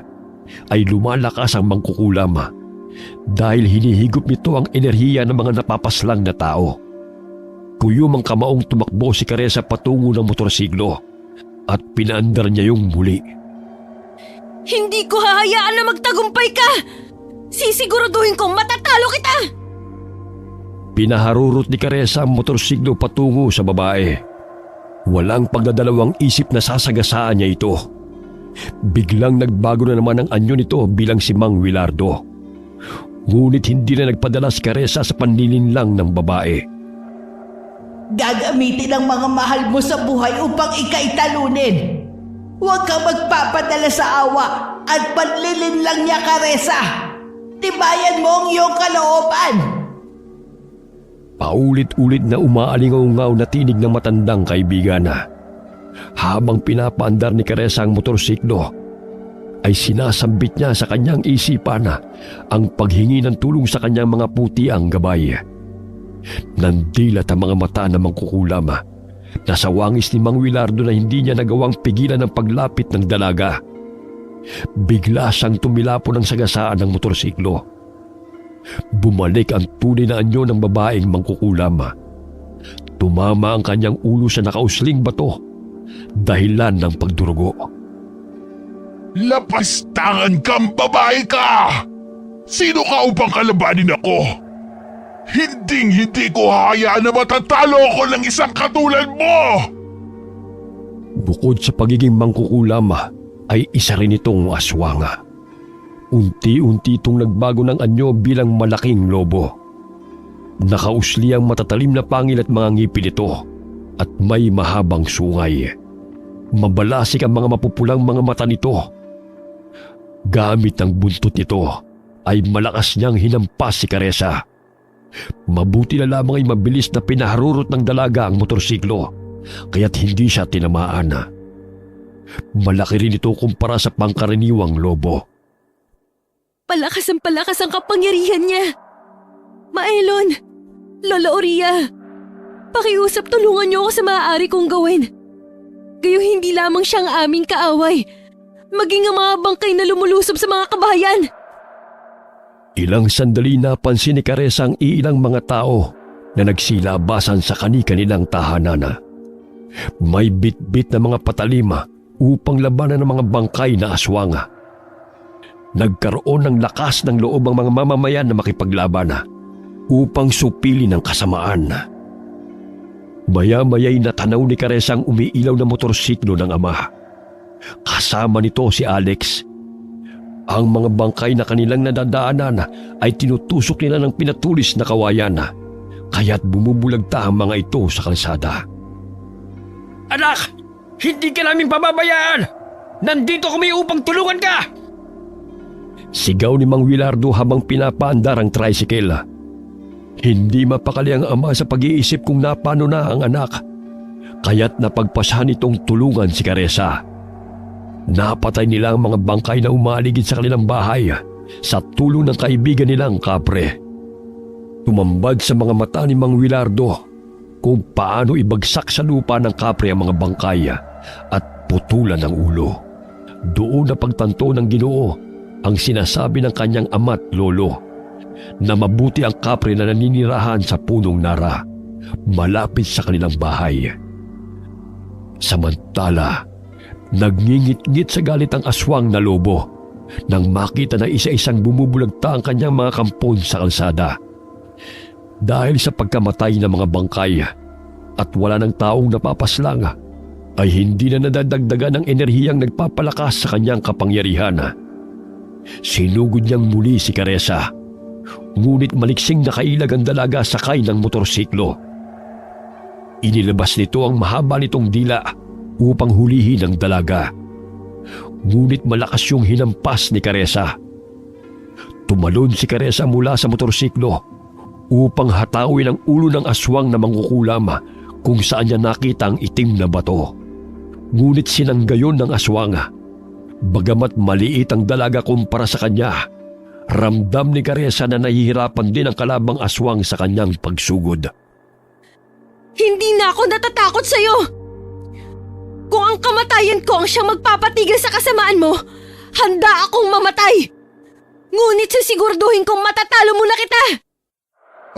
ay lumalakas ang mangkukulam dahil hinihigop nito ang enerhiya ng mga napapaslang na tao. Kuyom ang kamaong tumakbo si Caressa patungo ng motorsiklo at pinaandar niya yung muli. Hindi ko hahayaan na magtagumpay ka! Sisiguraduhin kong matatalo kita! Pinaharurot ni Caressa ang motorsiklo patungo sa babae. Walang pagdadalawang isip na sasagasaan niya ito. Biglang nagbago na naman ang anyo nito bilang si Mang Willardo. Ngunit hindi na nagpadala si Caressa sa panlilinlang ng babae. Gagamitin ang mga mahal mo sa buhay upang ika'y talunin. Huwag kang magpapadala sa awa at panlilinlang niya, Caressa. Tibayan mo ang iyong kalooban. Paulit-ulit na umaalingaw-ngaw na tinig ng matandang kaibigan. Habang pinapaandar ni Caressa ang motorsiklo, ay sinasambit niya sa kanyang isipan ang paghingi ng tulong sa kanyang mga putiang gabay. Nandilat ang mga mata ng mangkukulam. Nasa wangis ni Mang Willardo na hindi niya nagawang pigilan ang paglapit ng dalaga. Bigla siyang tumilapo ng sagasaan ng motorsiklo. Bumalik ang tunay na anyo ng babaeng mangkukulam. Tumama ang kanyang ulo sa nakausling bato, dahilan ng pagdurugo. Lapastangan kang babae ka! Sino ka upang kalabanin ako? Hinding-hindi ko hahayaan na matatalo ako ng isang katulad mo! Bukod sa pagiging mangkukulam, ay isa rin itong aswang. Unti-unti itong nagbago ng anyo bilang malaking lobo. Nakausli ang matatalim na pangil at mga ngipin nito at may mahabang sungay. Mabalasik ang mga mapupulang mga mata nito. Gamit ang buntot nito ay malakas niyang hinampas si Caressa. Mabuti na lamang ay mabilis na pinaharurot ng dalaga ang motorsiklo, kaya't hindi siya tinamaan. Malaki rin ito kumpara sa pangkaraniwang lobo. Palakas ang kapangyarihan niya. Maelon, Lola Oria, pakiusap tulungan niyo ako sa maaari kong gawin. Gayo hindi lamang siyang aming kaaway, maging ang mga bangkay na lumulusob sa mga kabayan. Ilang sandali napansin ni Caressa ang ilang mga tao na nagsilabasan sa kani-kanilang tahanan. May bit-bit na mga patalima upang labanan ng mga bangkay na aswang. Nagkaroon ng lakas ng loob ang mga mamamayan na makipaglaban upang supili ng kasamaan. Maya-maya'y natanaw ni Caressa ang umiilaw na motorsiklo ng ama. Kasama nito si Alex. Ang mga bangkay na kanilang nadadaanan ay tinutusok nila ng pinatulis na kawayan, kaya't bumubulagta ang mga ito sa kalsada. Anak! Hindi ka namin pababayaan! Nandito kami upang tulungan ka! Sigaw ni Mang Willardo habang pinapaandar ang tricycle. Hindi mapakali ang ama sa pag-iisip kung napano na ang anak, kaya't napagpasahan itong tulungan si Caressa. Napatay nila ang mga bangkay na umaligid sa kanilang bahay sa tulong ng kaibigan nilang kapre. Tumambad sa mga mata ni Mang Willardo kung paano ibagsak sa lupa ng kapre ang mga bangkay at putulan ng ulo. Doon na pagtanto ng Ginoo ang sinasabi ng kanyang ama't lolo na mabuti ang kapre na naninirahan sa punong nara malapit sa kanilang bahay. Samantala, nagngingit-ngit sa galit ang aswang na lobo nang makita na isa-isang bumubulagta ang kanyang mga kampon sa kalsada. Dahil sa pagkamatay ng mga bangkay at wala ng taong napapaslang, ay hindi na nadadagdagan ng enerhiyang nagpapalakas sa kanyang kapangyarihan. Sinugod niyang muli si Caressa, ngunit maliksing na kailag ang dalaga sakay ng motorsiklo. Inilabas nito ang mahaba nitong dila upang hulihin ang dalaga. Ngunit malakas yung hinampas ni Caressa. Tumalon si Caressa mula sa motorsiklo upang hatawin ang ulo ng aswang na mangkukulam kung saan niya nakita ang itim na bato. Ngunit sinanggayon ng aswang. Bagamat maliit ang dalaga kumpara sa kanya, ramdam ni Caressa na nahihirapan din ang kalabang aswang sa kanyang pagsugod. Hindi na ako natatakot sa'yo! Kung ang kamatayan ko ang siyang magpapatigil sa kasamaan mo, handa akong mamatay! Ngunit sisigurduhin kong matatalo mo na kita!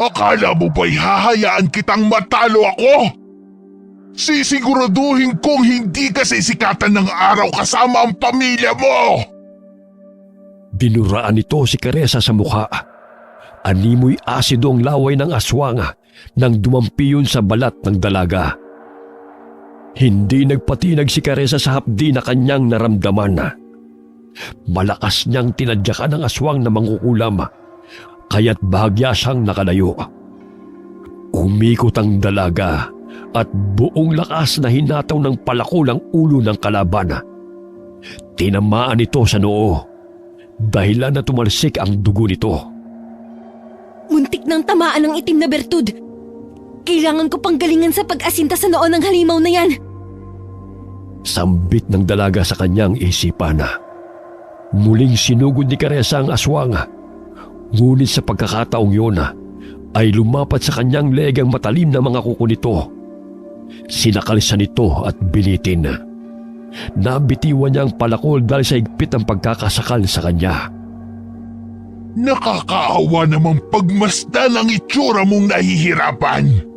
Akala mo ba'y hahayaan kitang matalo ako? Sisiguraduhin kong hindi ka sisikatan ng araw kasama ang pamilya mo! Dinuraan nito si Caressa sa mukha. Animoy asido ang laway ng aswang nang dumampi yun sa balat ng dalaga. Hindi nagpatinag si Caressa sa hapdi na kanyang naramdaman. Malakas niyang tinadyakan ang aswang na mangkukulam, kaya't bahagya siyang nakalayo. Umikot ang dalaga at buong lakas na hinataw ng palakol ang ulo ng kalaban. Tinamaan ito sa noo, dahilan na tumalsik ang dugo nito. Muntik nang tamaan ng itim na bertud. Kailangan ko pang galingan sa pag-asinta sa noo ng halimaw na yan. Sambit ng dalaga sa kanyang isipan. Muling sinugod ni Caressa ang aswang. Ngunit sa pagkakataong yun, ay lumapat sa kanyang leeg ang matalim na mga kuko nito. Sinakalisan nito at binitin. Nabitiwan niya ang palakol dahil sa higpit ang pagkakasakal sa kanya. Nakakaawa namang pagmasdan ang itsura mong nahihirapan.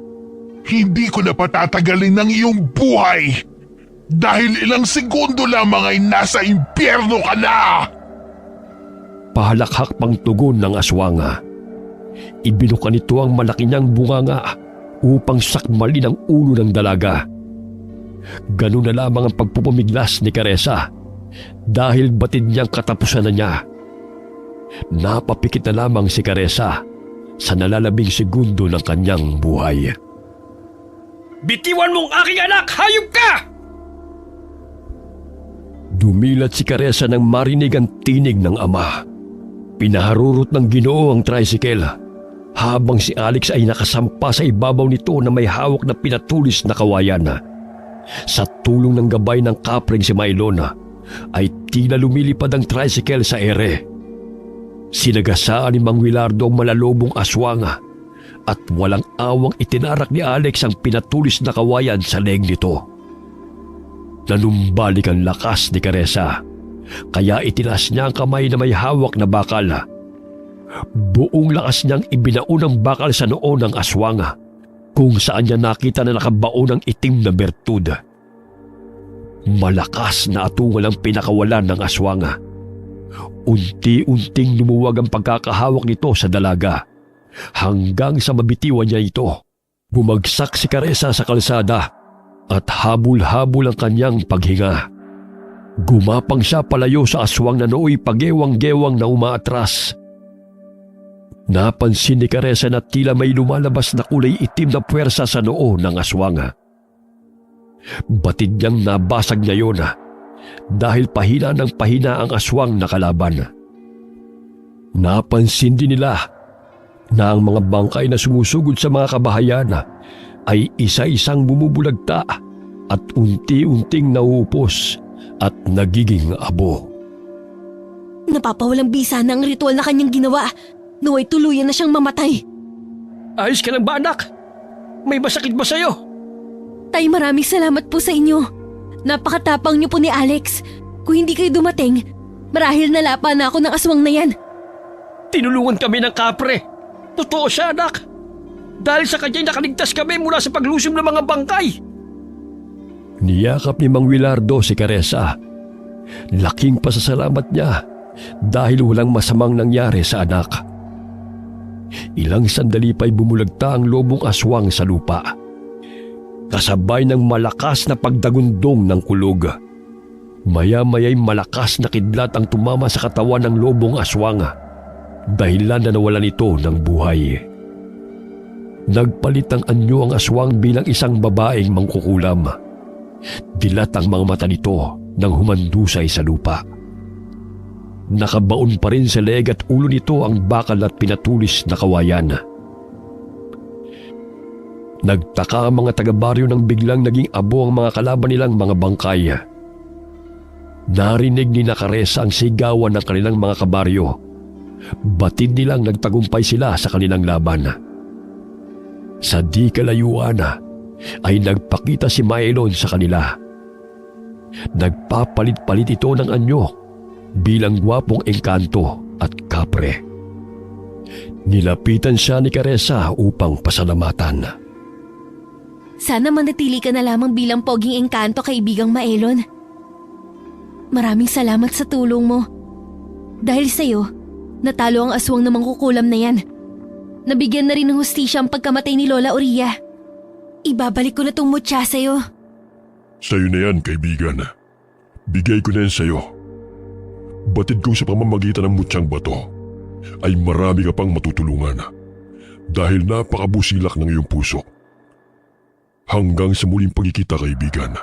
Hindi ko na patatagalin ng iyong buhay dahil ilang segundo lamang ay nasa impyerno ka na! Pahalakhak pang tugon ng aswang. Ibinuka nito ang malaki niyang bunganga upang sakmalin ang ulo ng dalaga. Ganun na lamang ang pagpupumiglas ni Caressa dahil batid niyang katapusan na niya. Napapikit na lamang si Caressa sa nalalabing segundo ng kanyang buhay. Bitiwan mong aking anak! Hayop ka! Gumilat si Caressa nang marinig ang tinig ng ama. Pinaharurot ng Ginoo ang tricycle habang si Alex ay nakasampa sa ibabaw nito na may hawak na pinatulis na kawayan. Sa tulong ng gabay ng kapring si Maylon ay tila lumilipad ang tricycle sa ere. Sinagasaan ni Mang Wilardo ang malalobong aswang at walang awang itinarak ni Alex ang pinatulis na kawayan sa leeg nito. Nanumbalik ang lakas ni Caressa, kaya itinaas niya ang kamay na may hawak na bakal. Buong lakas niyang ibinaon ang bakal sa noo ng aswang, kung saan niya nakita na nakabaon ang itim na bertud. Malakas na atungal ang pinakawalan ng aswang. Unti-unting lumuwag ang pagkakahawak nito sa dalaga, hanggang sa mabitiwan niya ito. Bumagsak si Caressa sa kalsada at habol-habol ang kanyang paghinga. Gumapang siya palayo sa aswang na nooy pagewang-gewang na umaatras. Napansin ni Caressa na tila may lumalabas na kulay itim na puwersa sa noo ng aswang. Batid niyang nabasag niya yun dahil pahina ng pahina ang aswang na kalaban. Napansin din nila na ang mga bangkay na sumusugod sa mga kabahayan ay isa-isang bumubulagta at unti-unting nauupos at nagiging abo. Napapawalang bisa na ang ritual na kanyang ginawa. Naway tuluyan na siyang mamatay. Ayos ka lang ba, anak? May masakit ba sa'yo? Tay, maraming salamat po sa inyo. Napakatapang niyo po ni Alex. Kung hindi kayo dumating, marahil nalapa na ako ng aswang na yan. Tinulungan kami ng kapre. Totoo siya, anak. Dahil sa kanya'y nakaligtas kami mula sa paglusom ng mga bangkay. Niyakap ni Mang Wilardo si Caressa. Laking pasasalamat niya dahil walang masamang nangyari sa anak. Ilang sandali pa'y bumulagta ang lobong aswang sa lupa, kasabay ng malakas na pagdagundong ng kulog. Maya-maya'y malakas na kidlat ang tumama sa katawan ng lobong aswang, dahilan na nawalan ito ng buhay. Nagpalit ng anyo ang aswang bilang isang babaeng mangkukulam. Dilat ang mga mata nito nang humandusay sa lupa. Nakabaon pa rin sa leeg at ulo nito ang bakal at pinatulis na kawayan. Nagtaka ang mga taga-baryo nang biglang naging abo ang mga kalaban nilang mga bangkay. Narinig ni Caressa ang sigawan ng kanilang mga kabaryo. Batid nilang nagtagumpay sila sa kanilang laban. Sa di kalayuan ay nagpakita si Maylon sa kanila. Nagpapalit-palit ito ng anyo bilang gwapong engkanto at kapre. Nilapitan siya ni Caressa upang pasalamatan. Sana manatili ka na lamang bilang poging engkanto, kaibigang Maylon. Maraming salamat sa tulong mo. Dahil sa'yo, natalo ang aswang na mangkukulam na yan. Nabigyan na rin ng hustisya ang pagkamatay ni Lola Oria. Ibabalik ko na tong mutya sa'yo. Sa'yo na yan, kaibigan. Bigay ko na yan sa'yo. Batid kong sa pamamagitan ng mutyang bato ay marami ka pang matutulungan dahil napakabusilak ng iyong puso. Hanggang sa muling pagkikita, kaibigan.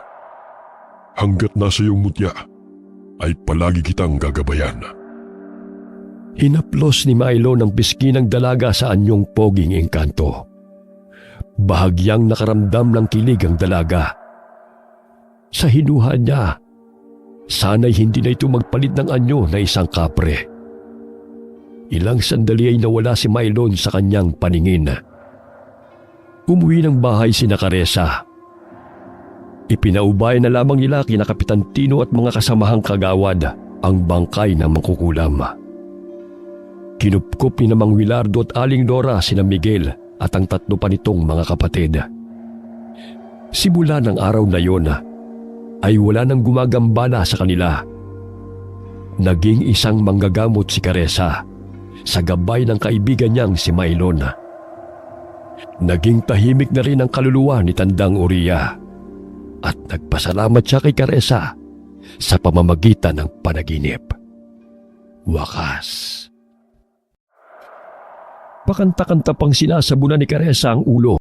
Hanggat nasa iyong mutya ay palagi kitang gagabayan. Hinaplos ni Milo ng pisngi ng dalaga sa anyong poging engkanto. Bahagyang nakaramdam ng kilig ang dalaga. Sa hinuha niya, sana'y hindi na ito magpalit ng anyo na isang kapre. Ilang sandali ay nawala si Maylon sa kanyang paningin. Umuwi ng bahay si Caressa. Ipinaubay na lamang nila kina Kapitan Tino at mga kasamahang kagawad ang bangkay ng mangkukulam. Kinupkup ni Mang Wilardo at Aling Dora sina Miguel at ang tatlo pa nitong mga kapatid. Simula ng araw na yon ay wala nang gumagambala sa kanila. Naging isang manggagamot si Caressa sa gabay ng kaibigan niyang si Maylon. Naging tahimik na rin ang kaluluwa ni Tandang Oria at nagpasalamat siya kay Caressa sa pamamagitan ng panaginip. Wakas. Pakanta-kanta pang sinasabunan ni Caressa ang ulo